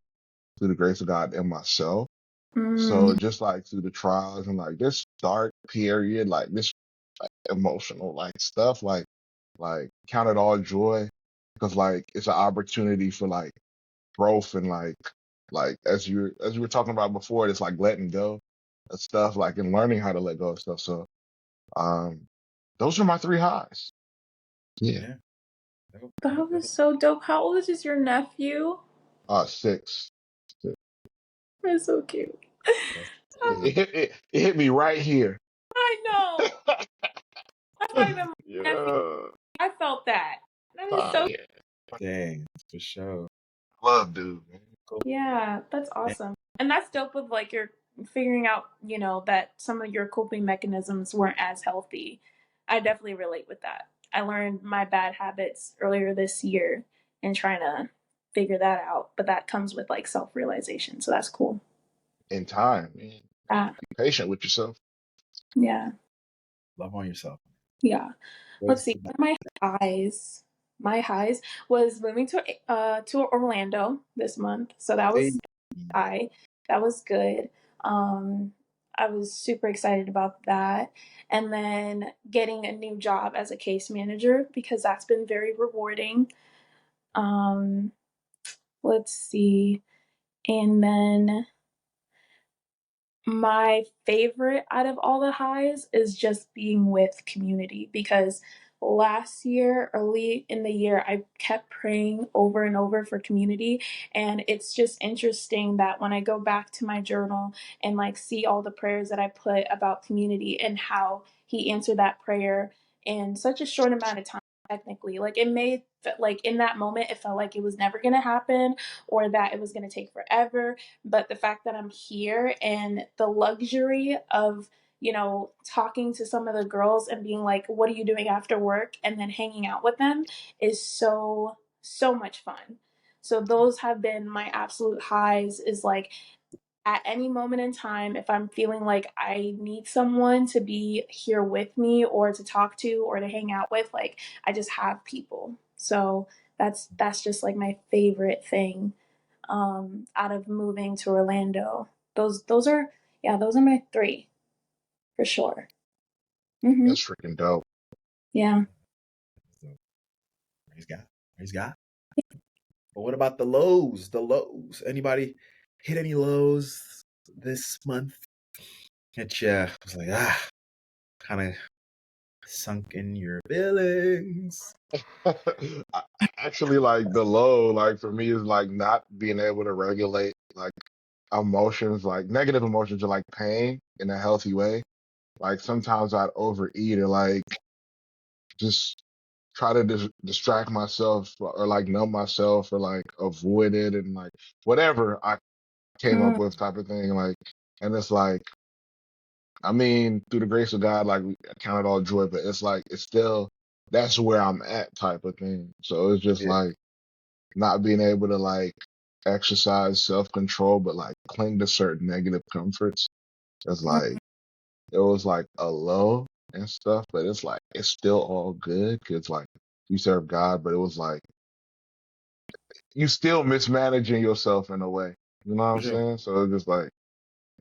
through the grace of God in myself. So Mm. just like through the trials and like this dark period, like this emotional like stuff, like count it all joy because like it's an opportunity for like growth and like as you were talking about before, it's like letting go of stuff, like and learning how to let go of stuff. So um those are my three highs. Yeah. Yeah. Dope, dope, That was dope. so dope. How old is your nephew? Six. Six. That's so cute. That's It cool. hit it hit me right here. I know. That's not even my nephew. Yeah. I felt that. That is Oh so. yeah. Dang, for sure. Love dude, man. Cool. Yeah, that's And awesome. And that's dope with like you're figuring out, that some of your coping mechanisms weren't as healthy. I definitely relate with that. I learned my bad habits earlier this year and trying to figure that out, but that comes with like self-realization. So that's cool. In time, man. Uh, Be patient with yourself. yeah. love on yourself. Yeah. Let's Grace see. to One of my highs. My highs was moving to Orlando this month. So that say, was high. That was good. Um, I was super excited about that. And then getting a new job as a case manager because that's been very rewarding. Um, let's see. And then my favorite out of all the highs is just being with community because last year, early in the year, I kept praying over and over for community. And it's just interesting that when I go back to my journal and like see all the prayers that I put about community and how he answered that prayer in such a short amount of time. Technically, like it made like in that moment, it felt like it was never going to happen or that it was going to take forever, but the fact that I'm here and the luxury of, talking to some of the girls and being like, what are you doing after work? And then hanging out with them is so, so much fun. So those have been my absolute highs is like at any moment in time, if I'm feeling like I need someone to be here with me or to talk to or to hang out with, like I just have people. So that's just like my favorite thing out of moving to Orlando. Those are those are my three for sure. That's Hmm. freaking dope. Yeah. so, praise God. Praise God. But what about the lows? The lows. Anybody hit any lows this month? That was like, kind of sunk in your feelings. I- Actually, like the low, like for me, is like not being able to regulate like emotions, like negative emotions or like pain in a healthy way. like sometimes I'd overeat or like just try to distract myself or like numb myself or like avoid it and like whatever I came up Mm, with type of thing. Like, and it's like, I mean, through the grace of God, like we count it all joy, but it's like, it's still, that's where I'm at type of thing. So it's just Yeah. like not being able to like exercise self-control, but like cling to certain negative comforts. It's mm, like, it was like a low and stuff, but it's like, it's still all good because like you serve God, but it was like, you still mismanaging yourself in a way. You know what For I'm sure. saying? So it's just like,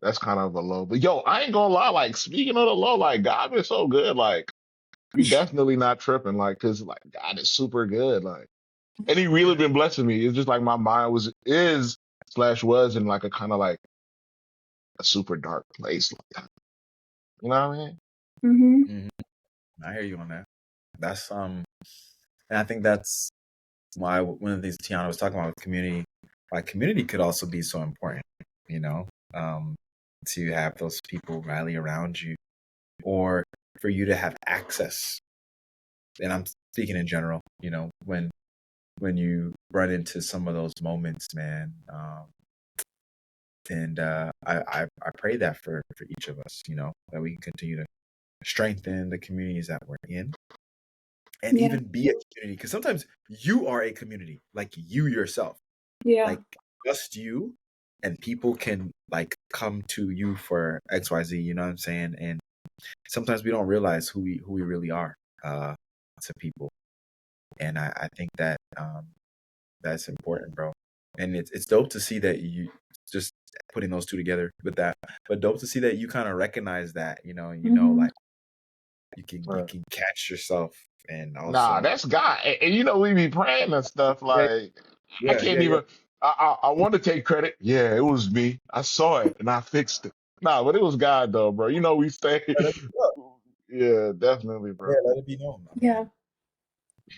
that's kind of a low. But yo, I ain't gonna lie, like speaking of the low, like God been so good. Like you definitely not tripping, like, cause like God is super good. Like and he really been blessing me. It's just like my mind is slash was in like a kind of like a super dark place. Like, you know what I mean? mm-hmm. Hmm. I hear you on that. That's and I think that's why one of the things Tiana was talking about with community, like community could also be so important, you know, um, to have those people rally around you, or for you to have access. And I'm speaking in general, you know, when you run into some of those moments, man. And I pray that for each of us, you know, that we can continue to strengthen the communities that we're in and Yeah. even be a community. Because sometimes you are a community, like you yourself, Yeah. like just you, and people can like come to you for XYZ, you know what I'm saying? And sometimes we don't realize who we really are to people. And I think that that's important, bro. And it's dope to see that you just putting those two together with that, but dope to see that you kind of recognize that, and Mm-hmm. like you Right. can catch yourself and Nah, also that's God. And you know we be praying and stuff. yeah, Like I yeah, can't yeah, yeah. even. I want to take credit. Yeah, it was me. I saw it and I fixed it. Nah, but it was God though, bro. You know we stay. Let it be known. Yeah, definitely, Yeah, bro. let it be known. I Yeah. mean,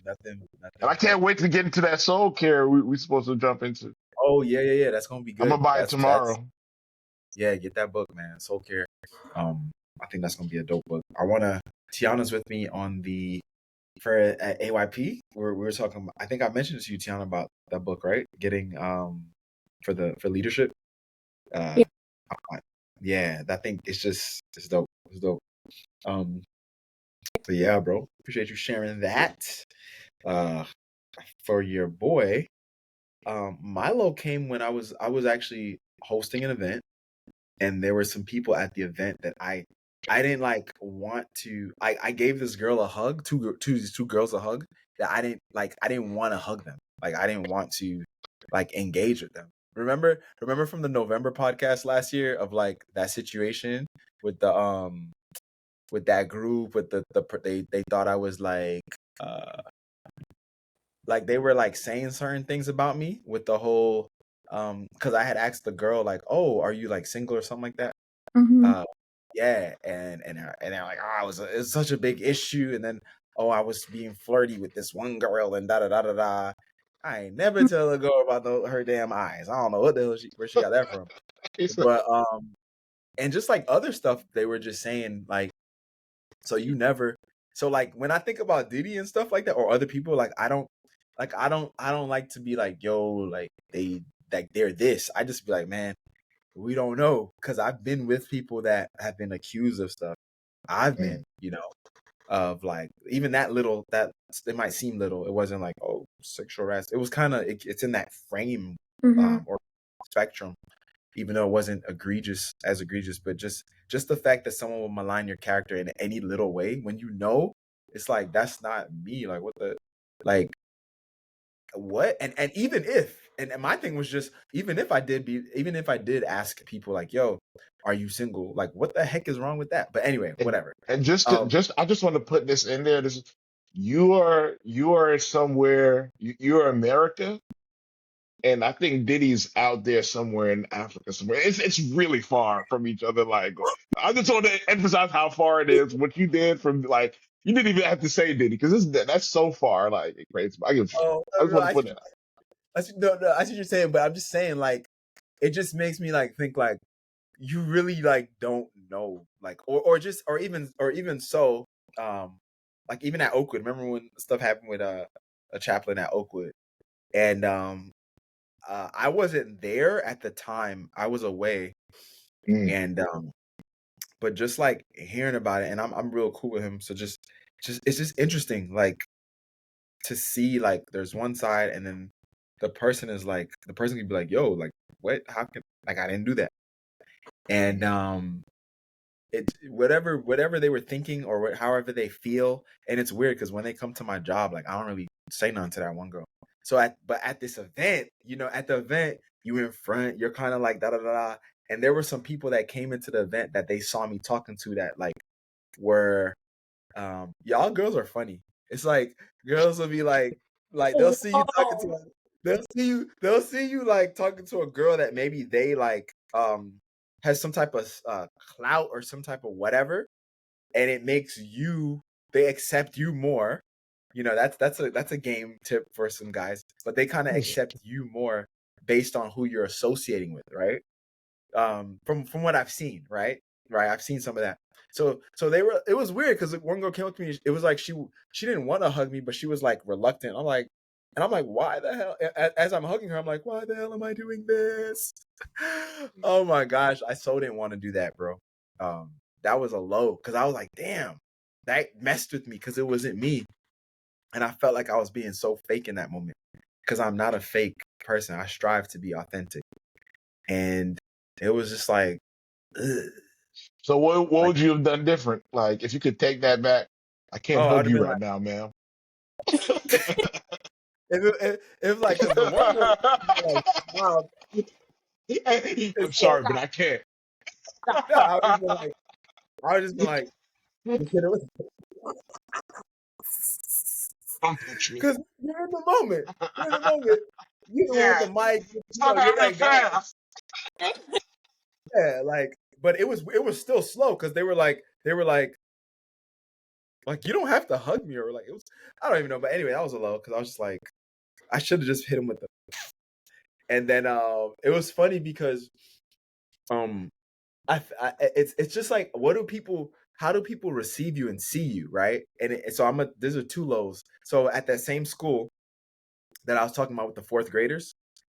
nothing And I but can't wait to get into that soul care we supposed to jump into. oh yeah, yeah, yeah. That's gonna be I'm good. gonna buy it That's tomorrow. yeah. Get that book, man. Soul Care. I think that's gonna be a dope book. I wanna. Tiana's with me on the for at AYP. We were talking. I think I mentioned to you, Tiana, about that book, right? Getting for leadership. Yeah. Uh, yeah, that thing. It's dope. It's dope. Um, so yeah, bro. Appreciate you sharing that. Uh, for your boy, Milo came when I was actually hosting an event, and there were some people at the event that I didn't like want to. I gave this girl a hug, these two girls a hug that I didn't want to hug them. Like I didn't want to like engage with them. Remember from the November podcast last year of like that situation with the with that group with they thought I was uh like they were like saying certain things about me with the whole because I had asked the girl like, oh, are you like single or something like that. Mm-hmm. uh yeah, and they're like, oh, it's such a big issue, and then oh, I was being flirty with this one girl and da da da da da. I ain't never tell a girl about her damn eyes. I don't know what the hell where she got that from. He said, But and just like other stuff they were just saying like, so you never. So like when I think about Diddy and stuff like that, or other people, like I don't like to be like, yo, like they're this. I just be like, man, we don't know, because I've been with people that have been accused of stuff. I've mm, been, of like even that little that it might seem little. It wasn't like, oh, sexual harassment. It was kind of it's in that frame Mm-hmm. or spectrum, even though it wasn't egregious, but just the fact that someone will malign your character in any little way, when it's like that's not me. Like what the like what and even if and my thing was just even if I did ask people like, yo, are you single? Like what the heck is wrong with that? But anyway, and whatever. and just to, Um just I just want to put this in there. This is you are somewhere. You're America, and I think Diddy's out there somewhere in Africa somewhere. It's really far from each other. Like I just want to emphasize how far it is. What you did from like you didn't even have to say Diddy because that's so far. Like crazy. oh I no, just no, want to put it. no, I see what you're saying, but I'm just saying like it just makes me like think like, you really like don't know, like, or even so, like even at Oakwood. Remember when stuff happened with a chaplain at Oakwood, and I wasn't there at the time. I was away, Mm. and but just like hearing about it, and I'm real cool with him. So just it's just interesting, like to see like there's one side, and then the person can be like, yo, like what? How can like I didn't do that, and it's whatever they were thinking or however they feel, and it's weird because when they come to my job, like I don't really say nothing to that one girl. So at this event, at the event, you in front, you're kind of like da da da da, and there were some people that came into the event that they saw me talking to that like were y'all girls are funny. It's like girls will be like they'll see you talking to Whoa. they'll see you like talking to a girl that maybe they like has some type of clout or some type of whatever, and it makes they accept you more. That's a game tip for some guys, but they kind of accept you more based on who you're associating with, right? From what I've seen, right? Right, I've seen some of that. So it was weird because one girl came up to me. It was like she didn't want to hug me, but she was like reluctant. I'm like, why the hell? As I'm hugging her, I'm like, why the hell am I doing this? Oh my gosh, I so didn't want to do that, bro. That was a low because I was like, damn, that messed with me because it wasn't me, and I felt like I was being so fake in that moment because I'm not a fake person. I strive to be authentic, and it was just like, ugh. So what Like, would you have done different? Like if you could take that back, I can't oh, I would hug have you been right like, now, ma'am. if like, because the one girl, like, wow, I'm it's so, sorry, but I can't. no, I would just been like, because Don't touch me. you're in the moment, you don't want Yeah, the mic, stop you're having like, God, fast. yeah, like, but it was still slow because they were like, you don't have to hug me, or like, it was, I don't even know, but anyway, that was a low because I was just like, I should have just hit him with the, and then it was funny because um it's just like, how do people receive you and see you, right? And so these are two lows. So at that same school that I was talking about with the fourth graders,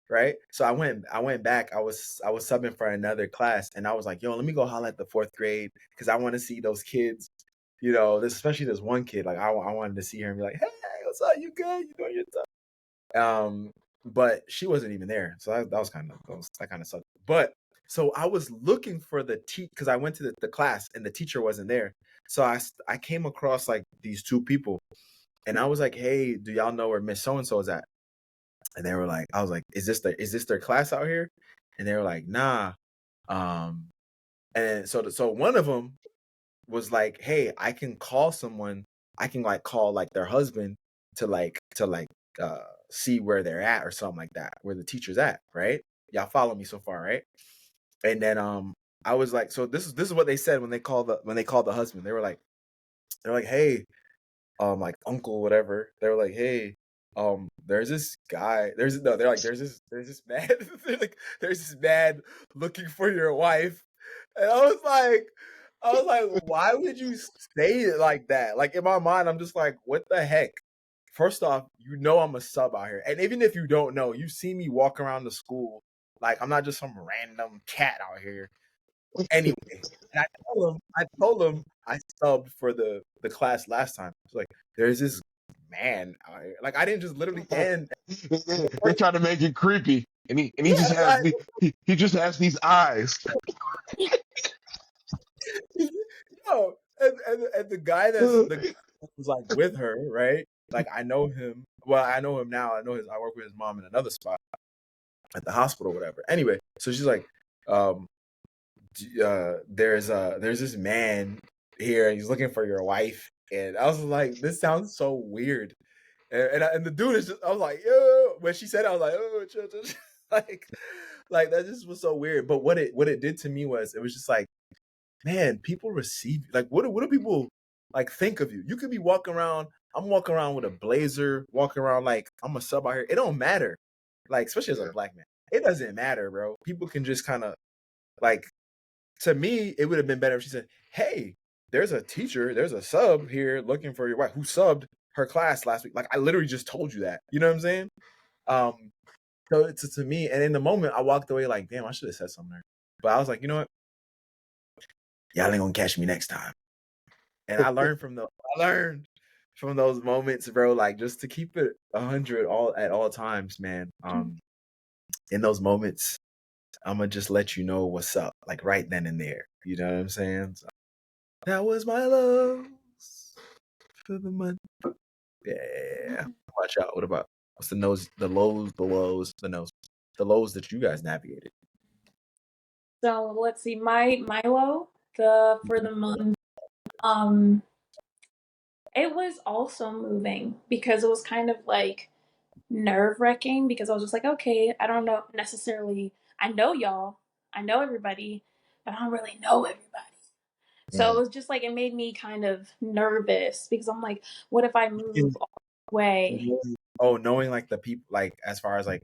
right? So I went back. I was subbing for another class, and I was like, yo, let me go holler at the fourth grade because I want to see those kids. Especially this one kid. Like I wanted to see her and be like, hey, what's up? You good? You doing your stuff? But she wasn't even there, so that kind of sucked. But so I was looking for the because I went to the class and the teacher wasn't there. So I came across like these two people, and I was like, hey, do y'all know where Miss So and so is at? And they were like, I was like, is this their class out here? And they were like, nah. Um, and so one of them was like, hey, I can call someone. I can like call like their husband to uh see where they're at or something like that, where the teacher's at, right? Y'all follow me so far, right? And then I was like, so this is what they said when they called the husband. They're like, hey, like uncle whatever. They were like, hey, there's this guy. They're like, there's this man. They're like, there's this man looking for your wife. And I was like, why would you say it like that? Like in my mind, I'm just like, what the heck? First off, I'm a sub out here. And even if you don't know, you see me walk around the school. Like I'm not just some random cat out here. Anyway, and I told him I subbed for the class last time. It's like there's this man out here. Like I didn't just literally end the They first. try to make it creepy, and he Yeah, just has he just has these eyes. no, and the guy that was like with her, right? Like I know him. Well, I know him now. I work with his mom in another spot at the hospital, or whatever. Anyway, so she's like, um, there's this man here, and he's looking for your wife. And I was like, this sounds so weird. And the dude is just, I was like, yo. When she said it, I was like, oh, chill, chill, chill. like that just was so weird. But what it did to me was, it was just like, man, people receive, like, what do people like think of you? You could be walking around. I'm walking around with a blazer, walking around like I'm a sub out here. It don't matter. Like, especially as a Yeah. black man, it doesn't matter, bro. People can just kind of like to me, it would have been better if she said, "Hey, there's a teacher, there's a sub here looking for your wife who subbed her class last week." Like I literally just told you that. You know what I'm saying? Um, so to me, and in the moment, I walked away like, "Damn, I should have said something to her." But I was like, you know what? Y'all ain't gonna catch me next time. And I learned from those moments, bro. Like just to keep it 100 at all times, man. In those moments, I'm gonna just let you know what's up, like right then and there. You know what I'm saying? So, that was my love for the month. Yeah. Watch out. What about what's the nose? The lows, the lows that you guys navigated. So let's see, my low the for the month. Um, it was also moving because it was kind of like nerve wracking because I was just like, okay, I don't know necessarily. I know y'all, I know everybody, but I don't really know everybody. So it was just like it made me kind of nervous because I'm like, what if I move all the way? Oh, knowing like the people, like as far as like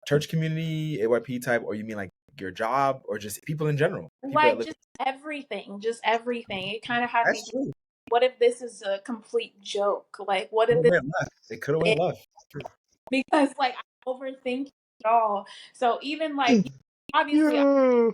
church community, AYP type, or you mean like your job, or just people in general? People that Like live. just everything. It kind of had me That's think, true. what if this is a complete joke? Like, what Could if have this went left. It could have went is left. because like I overthink it all. So even like obviously Yeah.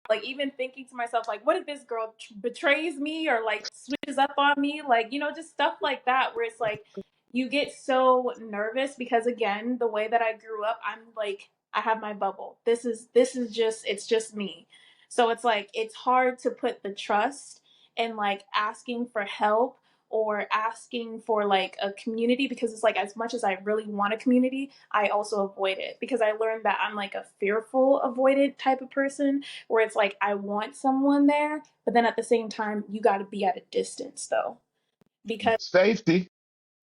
like even thinking to myself like what if this girl betrays me or like switches up on me, like just stuff like that where it's like you get so nervous because again the way that I grew up, I'm like I have my bubble. This is just it's just me. So it's like it's hard to put the trust in like asking for help or asking for like a community because it's like as much as I really want a community, I also avoid it because I learned that I'm like a fearful avoided type of person where it's like I want someone there, but then at the same time you got to be at a distance though because Safety.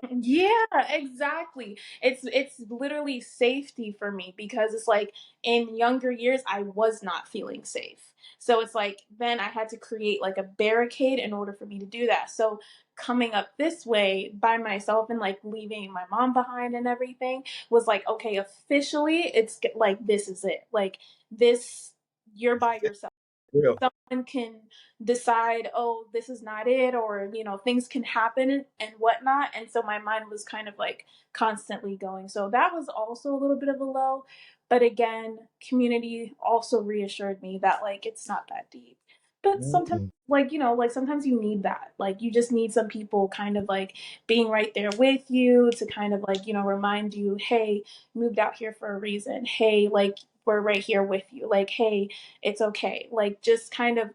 yeah, exactly. It's literally safety for me because it's like in younger years I was not feeling safe. So it's like then I had to create like a barricade in order for me to do that. So coming up this way by myself and like leaving my mom behind and everything was like okay, officially it's like this is it. Like this you're by yourself. Real. Someone can decide, oh, this is not it, or things can happen and whatnot. And so my mind was kind of like constantly going. So that was also a little bit of a low. But again, community also reassured me that like it's not that deep. But sometimes like sometimes you need that. Like you just need some people kind of like being right there with you to kind of like, remind you, hey, moved out here for a reason. Hey, like we're right here with you. Like, hey, it's okay. Like just kind of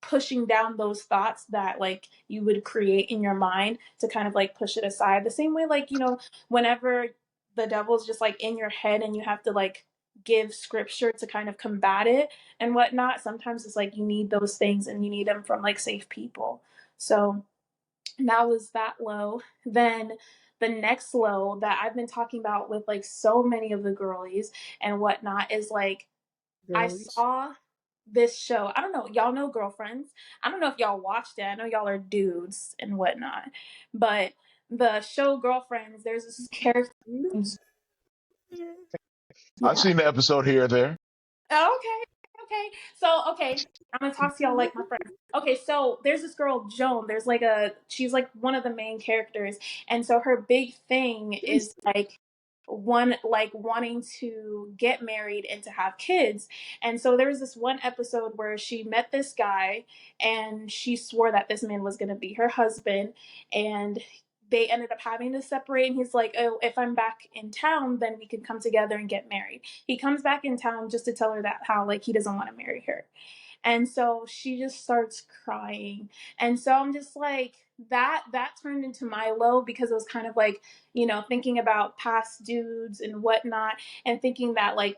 pushing down those thoughts that like you would create in your mind to kind of like push it aside. The same way like, whenever the devil's just like in your head and you have to like give scripture to kind of combat it and whatnot. Sometimes it's like you need those things and you need them from like safe people. So that was that low. Then the next low that I've been talking about with like so many of the girlies and whatnot is like I Girlies. saw this show. I don't know. Y'all know Girlfriends. I don't know if y'all watched it. I know y'all are dudes and whatnot. But the show Girlfriends, there's this character. I've Yeah. seen the episode here or there. Okay. Okay. So, okay. I'm going to talk to y'all like my friends. Okay. So there's this girl, Joan. She's like one of the main characters. And so her big thing is like, wanting to get married and to have kids. And so there was this one episode where she met this guy and she swore that this man was going to be her husband, and they ended up having to separate, and he's like, oh, if I'm back in town then we can come together and get married. He comes back in town just to tell her that how like he doesn't want to marry her. And so she just starts crying. And so I'm just like, that turned into my low because it was kind of like, thinking about past dudes and whatnot, and thinking that like,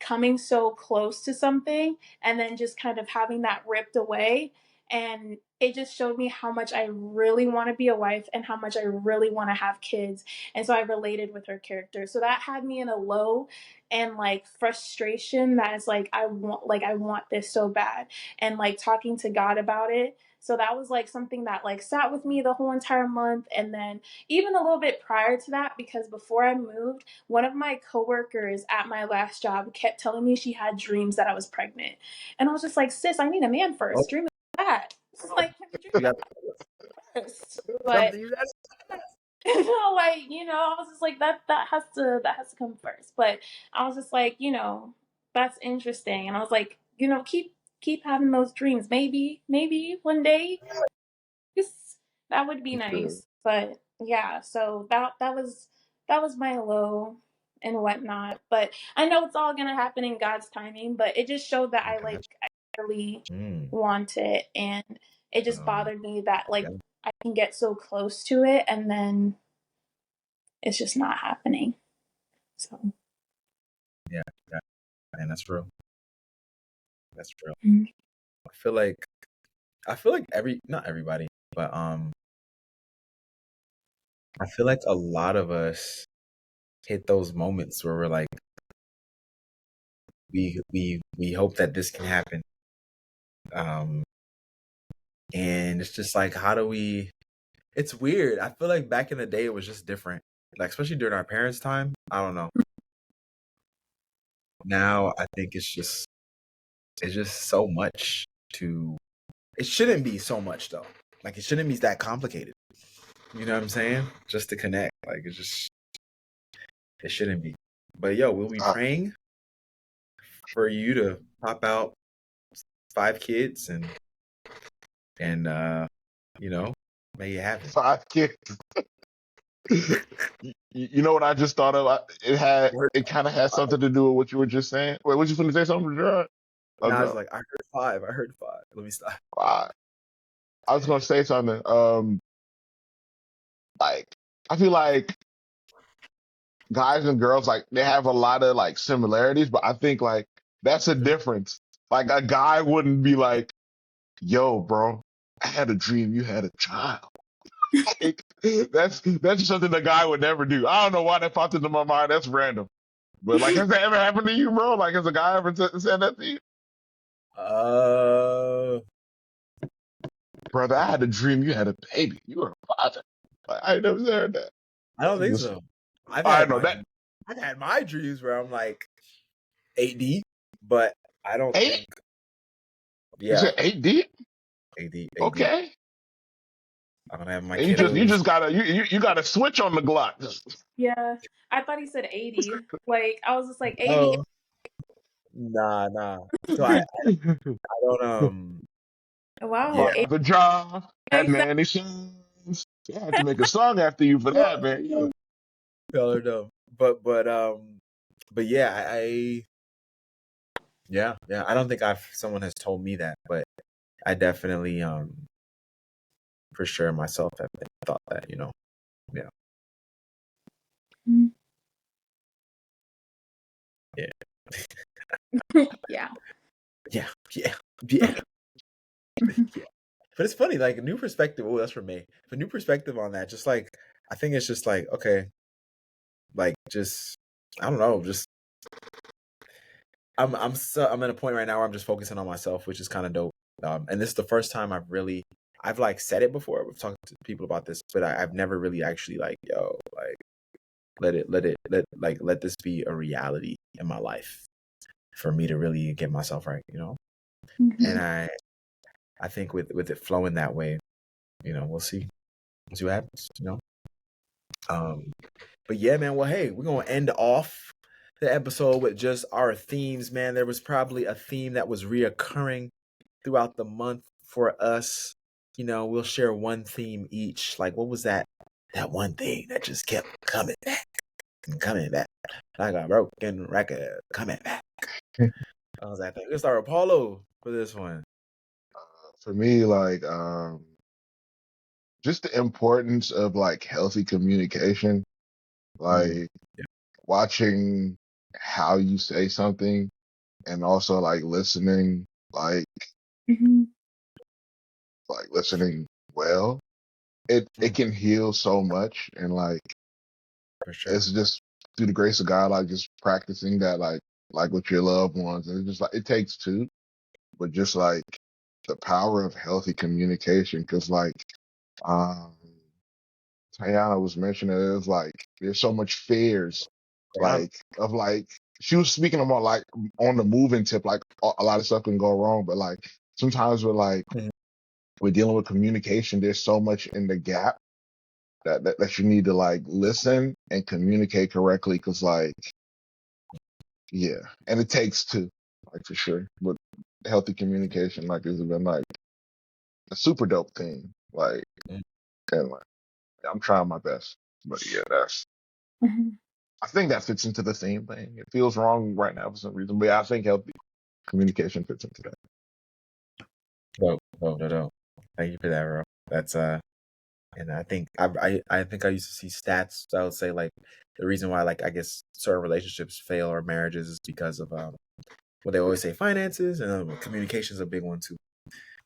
coming so close to something and then just kind of having that ripped away And it just showed me how much I really want to be a wife and how much I really want to have kids. And so I related with her character. So that had me in a low and like frustration that is like I want this so bad, and like talking to God about it. So that was like something that like sat with me the whole entire month. And then even a little bit prior to that, because before I moved, one of my coworkers at my last job kept telling me she had dreams that I was pregnant. And I was just like, sis, I need a man Oh, first. Dream about that. It's like, can we dream you about got that first? But something you got. I was just like, that has to come first. But I was just like, that's interesting. And I was like, keep having those dreams. Maybe one day, just that would be nice. But yeah, so that was my low and whatnot. But I know it's all gonna happen in God's timing. But it just showed that I really Mm, want it, and it just um, bothered me that yeah, like I can get so close to it and then it's just not happening. So yeah, yeah, and that's real. That's real. mm-hmm. I feel like not everybody, but I feel like a lot of us hit those moments where we're like, we hope that this can happen, um, and it's just like, how do we? It's weird. I feel like back in the day, it was just different. Like especially during our parents' time. I don't know. Now I think it's just so much to. It shouldn't be so much though. Like it shouldn't be that complicated. You know what I'm saying? Just to connect. Like it shouldn't be. But yo, we'll be Uh, praying for you to pop out 5 kids and make it happen. 5 kids. You know what I just thought of? It kind of had something to do with what you were just saying. Wait, was you going to say something, Gerard? Oh, And I was go. like, I heard 5. I heard 5. Let me stop. I, I was going to say something. Like I feel like guys and girls like they have a lot of like similarities, but I think like that's a difference. Like a guy wouldn't be like, "Yo, bro, I had a dream you had a child." Like, that's something a guy would never do. I don't know why that popped into my mind. That's random. But like, has that ever happened to you, bro? Like, has a guy ever said that to you? Uh, Brother, I had a dream you had a baby. You were a father. Like, I ain't never said that. I don't I'm think just, so. I've I had know my that. I've had my dreams where I'm like 8 deep, but I don't Eight? think You yeah, said 8 deep? 8 deep. Okay. I'm gonna have my And you kiddos. just gotta you gotta switch on the Glock. Yeah, I thought he said 80. Like I was just like 80. Oh, nah. So I don't Wow, yeah. 80. Father John had Exactly. many sons. I had to make a song after you for that, man. Yeah. Y'all are dumb. But yeah, yeah. I don't think someone has told me that, but I definitely for sure myself have thought that, Yeah. Yeah. Yeah. Yeah. Yeah. Yeah. Yeah. But it's funny, like a new perspective. Oh, that's for me. A new perspective on that. Just like I think it's just like, okay, like just I don't know, just I'm at a point right now where I'm just focusing on myself, which is kind of dope. And this is the first time I've like said it before. We've talked to people about this, but I've never really actually like, yo, like let this be a reality in my life for me to really get myself right, And Mhm. I think with it flowing that way, we'll see. We'll see what happens. Um, but yeah, man. Well, hey, we're gonna end off the episode with just our themes, man. There was probably a theme that was reoccurring throughout the month for us. We'll share one theme each. Like, what was that? That one thing that just kept coming back and coming back, like a broken record coming back. I was like, let's start with Paulo for this one. For me, like just the importance of like healthy communication, Mm, like yeah. watching how you say something and also like listening. Like Mhm. like listening well, it can heal so much. And like For sure. it's just through the grace of God, like just practicing that, like with your loved ones. And it's just like it takes two, but just like the power of healthy communication. Because like um Tyana was mentioning, it was like there's so much fears, Yeah. like of like she was speaking about like on the moving tip, like a lot of stuff can go wrong, but like sometimes Mhm. we're dealing with communication. There's so much in the gap that you need to like listen and communicate correctly. Because like yeah, and it takes two, like for sure. But healthy communication like has been like a super dope thing. Like Mhm. and like I'm trying my best, but yeah, that's. Mhm. I think that fits into the same thing. It feels wrong right now for some reason, but yeah, I think healthy communication fits into that. Dope, dope, dope, dope. Thank you for that, bro. That's and I think I think I used to see stats that would say like the reason why like I guess certain relationships fail or marriages is because of what they always say finances and communication is a big one too.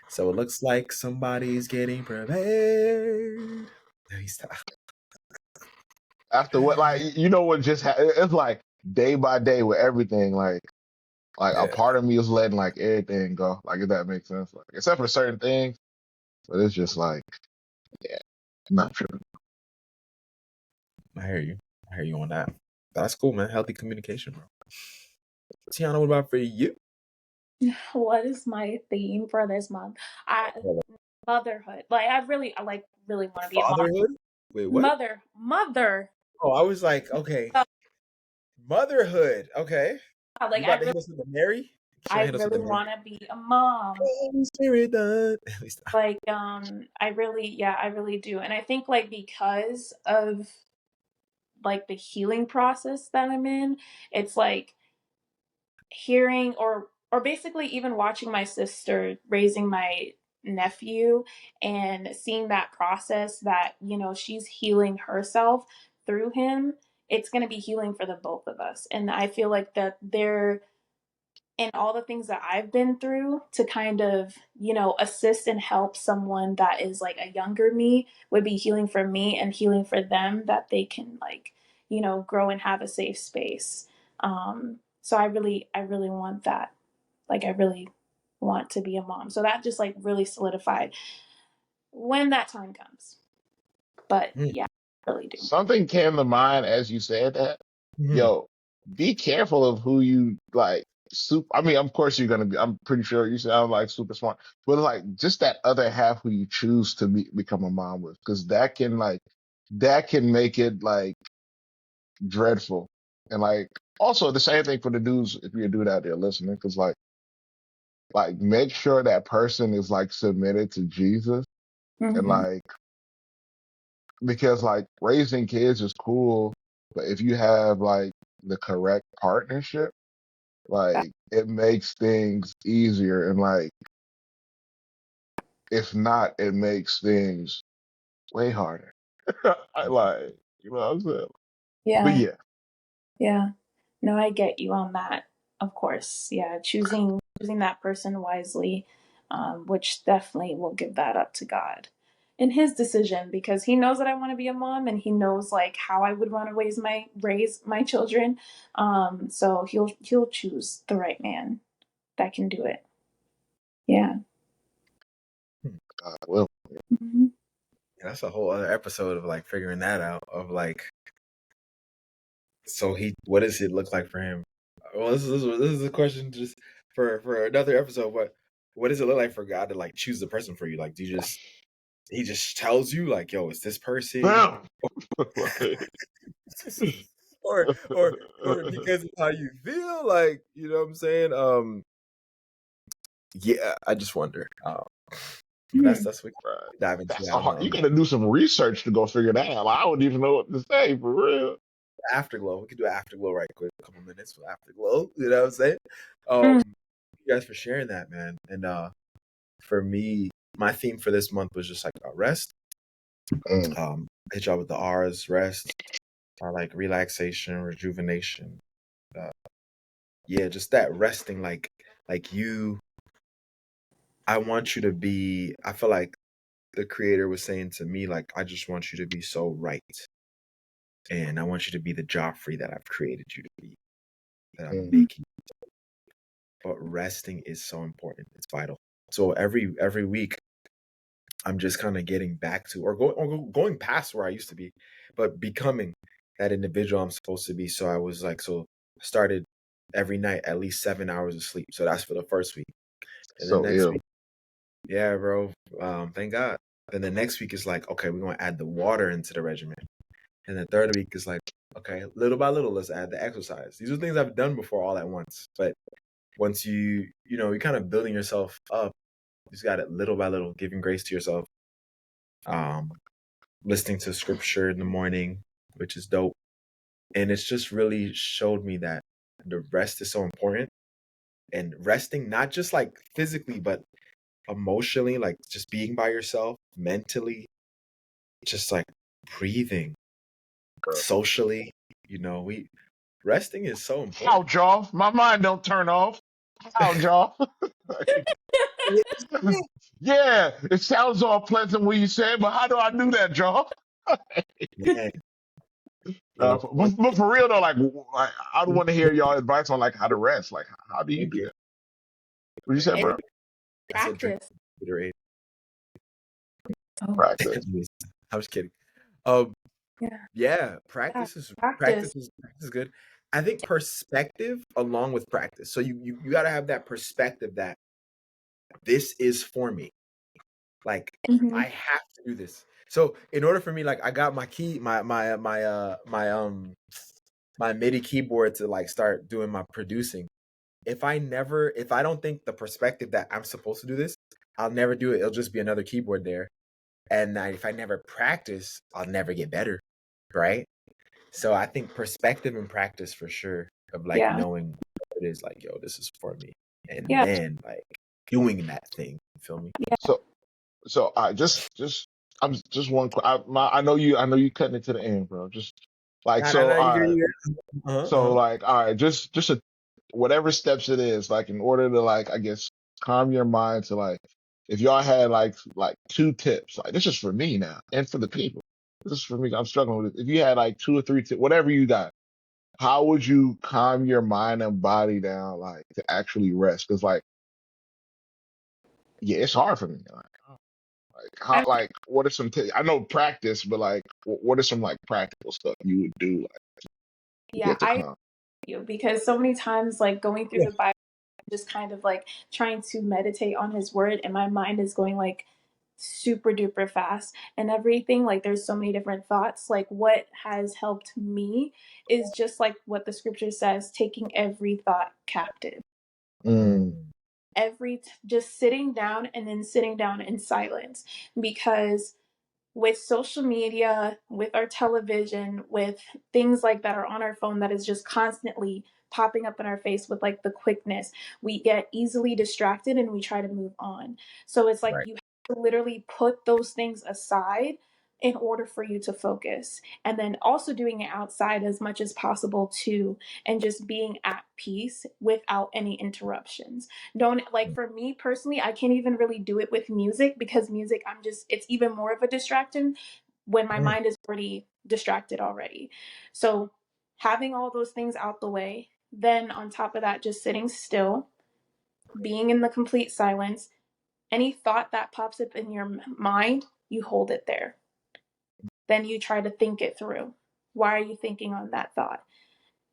So it looks like somebody's getting prepared. Stop. After what, like what just it's like day by day with everything. Like a Yeah, part of me is letting like everything go. Like if that makes sense. Like except for certain things, but it's just like yeah, I'm not sure. I hear you. I hear you on that. That's cool, man. Healthy communication, bro. Tiana, what about for you? What is my theme for this month? I Motherhood. Like I like really want to be a mom. Fatherhood? Wait, what? Mother. Oh, I was like, okay, Uh, motherhood. Okay, like you about to hit us with the Mary? Should I I hit us with really the Mary? want to be a mom. Holy Spirit, at least Like I really do. And I think like because of like the healing process that I'm in, it's like hearing or basically even watching my sister raising my nephew and seeing that process that she's healing herself through him. It's going to be healing for the both of us, and I feel like that they're and all the things that I've been through to kind of, assist and help someone that is like a younger me would be healing for me and healing for them, that they can like, grow and have a safe space. So I really want that. Like I really want to be a mom. So that just like really solidified when that time comes. But Mm. yeah, I really do. Something came to mind as you said that. Mhm. Yo, be careful of who you like. Super. I mean, of course you're gonna be. I'm pretty sure you sound like super smart, but like just that other half who you choose to become a mom with, because that can make it like dreadful. And like also the same thing for the dudes if you're a dude out there listening, because like make sure that person is like submitted to Jesus and Mm-hmm. like because like raising kids is cool, but if you have like the correct partnership, like it makes things easier. And like if not, it makes things way harder. I like, you know what I'm saying? But Yeah. yeah, Yeah. No, I get you on that. Of course. Yeah. Choosing that person wisely, which definitely will give that up to God in his decision, because he knows that I want to be a mom and he knows like how I would want to raise my children. So he'll choose the right man that can do it. Yeah. God will. Hmm. That's a whole other episode of like figuring that out. Of like, so what does it look like for him? Well, this is a question just for another episode. What does it look like for God to like choose the person for you? Like, do you just he just tells you like, yo, it's this person, Damn. Like, or because of how you feel, like you know what I'm saying? Yeah, I just wonder. But Hmm. that's what right. we dive into That's that a hard. You on got to do some research to go figure that out. Like, I wouldn't even know what to say for real. Afterglow. We could do Afterglow right quick, a couple minutes for Afterglow. You know what I'm saying? Hmm. You guys for sharing that, man. And for me, my theme for this month was just like rest. Mm, Hit y'all with the R's, rest, like relaxation, rejuvenation. Uh, yeah, just that resting, like you. I want you to be. I feel like the creator was saying to me, like, I just want you to be so right. And I want you to be the Joffrey that I've created you to be, that I'm Mm. making. But resting is so important. It's vital. So every week, I'm just kind of getting back to, going past where I used to be, but becoming that individual I'm supposed to be. So I was like, started every night at least 7 hours of sleep. So that's for the first week, and then So next ill. week, yeah, bro, thank God. Then the next week is like, okay, we're gonna add the water into the regimen, and the third week is like, okay, little by little, let's add the exercise. These are things I've done before all at once, but once you're kind of building yourself up, you just got it little by little, giving grace to yourself. Um, Listening to scripture in the morning, which is dope. And it's just really showed me that the rest is so important. And resting, not just like physically, but emotionally, like just being by yourself, mentally, just like breathing, socially, we resting is so How, important. Joff? My mind don't turn off. How, Joff? Yeah, it sounds all pleasant when you say it, but how do I do that, Joff? Man, yo, But for real though, like I'd want to hear y'all advice on like how to rest. Like, how do you thank do you. that? What you said, It's bro? I said drink practice. Gatorade. Oh, Practice. I was kidding. Um, yeah. yeah, Yeah. practice Practice. is good. I think perspective along with practice. So you got to have that perspective that this is for me. Like Hmm. I have to do this. So in order for me, like I got my key, my MIDI keyboard to like start doing my producing. If I don't think the perspective that I'm supposed to do this, I'll never do it. It'll just be another keyboard there. And if I never practice, I'll never get better. Right. So I think perspective and practice for sure of like Yeah. knowing what it is like, yo, this is for me. And Yeah. then like doing that thing. You feel me? Yeah. So I I'm just one. I know you cutting it to the end, bro. Just like Nah, nah, so. nah, you All good, right. you good. So like, all right, just whatever steps it is, like in order to like, I guess, calm your mind to like, if y'all had like two tips, like this is for me now and for the people. This is for me. I'm struggling with it. If you had like two or three tips, whatever you got, how would you calm your mind and body down, like to actually rest? Because like, yeah, it's hard for me. Like how, I like what are some tips? I know practice, but like, what are some like practical stuff you would do like to yeah, get to I calm? do because so many times like going through Yeah. the Bible, just kind of like trying to meditate on his word and my mind is going like super duper fast and everything. Like there's so many different thoughts. Like what has helped me is just like what the scripture says, taking every thought captive. Mm, Just sitting down and then sitting down in silence because with social media, with our television, with things like that are on our phone that is just constantly popping up in our face with like the quickness, we get easily distracted and we try to move on. So it's like Right. you have to literally put those things aside in order for you to focus. And then also doing it outside as much as possible too, and just being at peace without any interruptions. Don't like for me personally, I can't even really do it with music because music, it's even more of a distraction when my Mm. mind is already distracted already. So having all those things out the way, then on top of that, just sitting still, being in the complete silence, any thought that pops up in your mind, you hold it there. Then you try to think it through. Why are you thinking on that thought?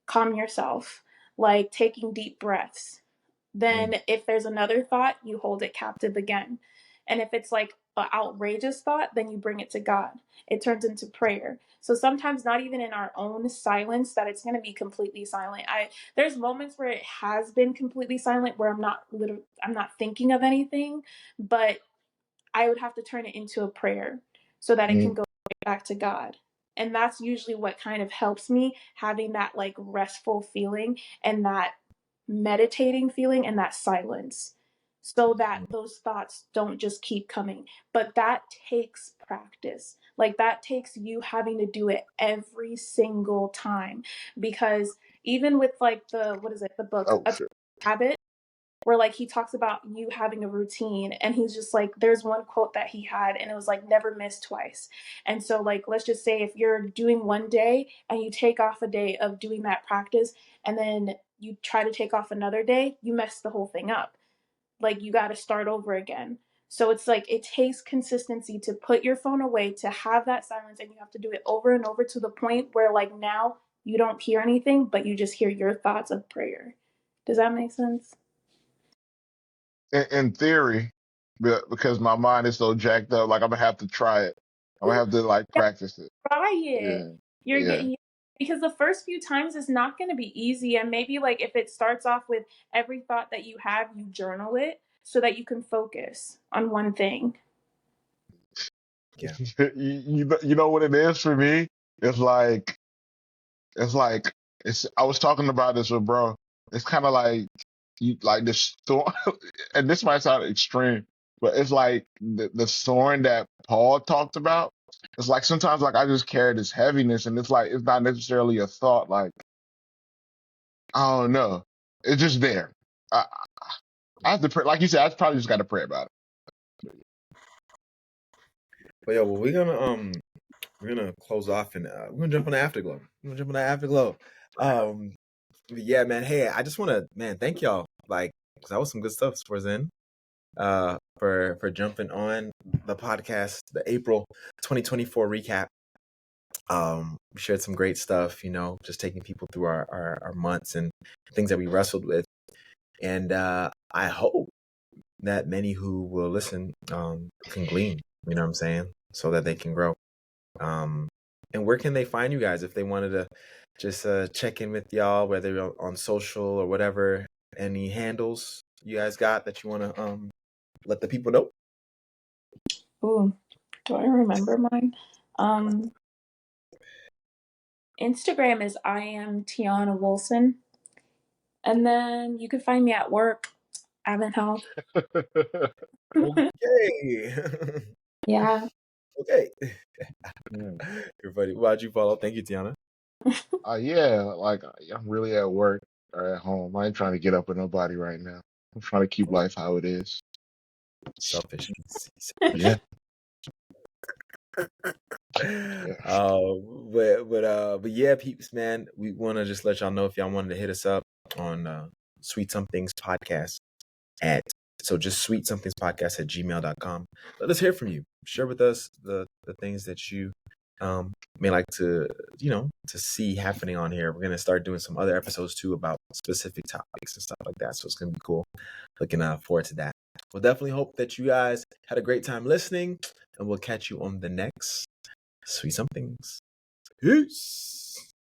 Calm yourself, like taking deep breaths. Mm. Then if there's another thought, you hold it captive again. And if it's like an outrageous thought, then you bring it to God. It turns into prayer. So sometimes not even in our own silence that it's going to be completely silent. I There's moments where it has been completely silent where I'm not thinking of anything, but I would have to turn it into a prayer so that it can mm, go back to God. And that's usually what kind of helps me having that like restful feeling and that meditating feeling and that silence so that those thoughts don't just keep coming. But that takes practice. Like that takes you having to do it every single time because even with like the what is it, the book oh Atomic shit. Habit, where like he talks about you having a routine, and he's just like, there's one quote that he had, and it was like, never miss twice. And so like, let's just say if you're doing one day and you take off a day of doing that practice, and then you try to take off another day, you mess the whole thing up. Like you got to start over again. So it's like it takes consistency to put your phone away, to have that silence, and you have to do it over and over to the point where like now you don't hear anything, but you just hear your thoughts of prayer. Does that make sense? In theory, because my mind is so jacked up, like I'm gonna have to try it. I'm gonna have to like practice it. Try it. Yeah, You're yeah. getting, because the first few times is not going to be easy, and maybe like if it starts off with every thought that you have, you journal it so that you can focus on one thing. Yeah. You know what it is for me? It's like it's like I was talking about this with bro. It's kind of like you like the storm, and this might sound extreme, but it's like the thorn that Paul talked about. It's like sometimes like I just carry this heaviness, and it's like it's not necessarily a thought. Like I don't know, it's just there. I, I have to pray, like you said. I probably just got to pray about But yeah, well, we're gonna close off, and we're gonna jump on the afterglow. But yeah, man. Hey, I just want to, man, thank y'all. Like, 'cause that was some good stuff towards the end. For jumping on the podcast, the April 2024 recap. We shared some great stuff. Just taking people through our months and things that we wrestled with, and I hope that many who will listen can glean. You know what I'm saying, so that they can grow. And where can they find you guys if they wanted to just check in with y'all, whether you're on social or whatever? Any handles you guys got that you want to let the people know? Ooh, do I remember mine? Instagram is I am Tyana Wilson. And then you can find me at work. Advent Health. it. Okay. Yeah. Okay. Yeah. Everybody, why'd you follow? Thank you, Tiana. Yeah, like I'm really at work or at home. I ain't trying to get up with nobody right now. I'm trying to keep life how it is. Selfish. Yeah, yeah. But yeah, peeps, man. We want to just let y'all know if y'all wanted to hit us up on Sweet Somethings Podcast at just sweetsomethingspodcast at gmail.com. Let us hear from you. Share with us the things that you may like to to see happening on here. We're gonna start doing some other episodes too about specific topics and stuff like that. So it's gonna be cool. Looking forward to that. We'll definitely hope that you guys had a great time listening, and we'll catch you on the next Sweet Somethings. Peace.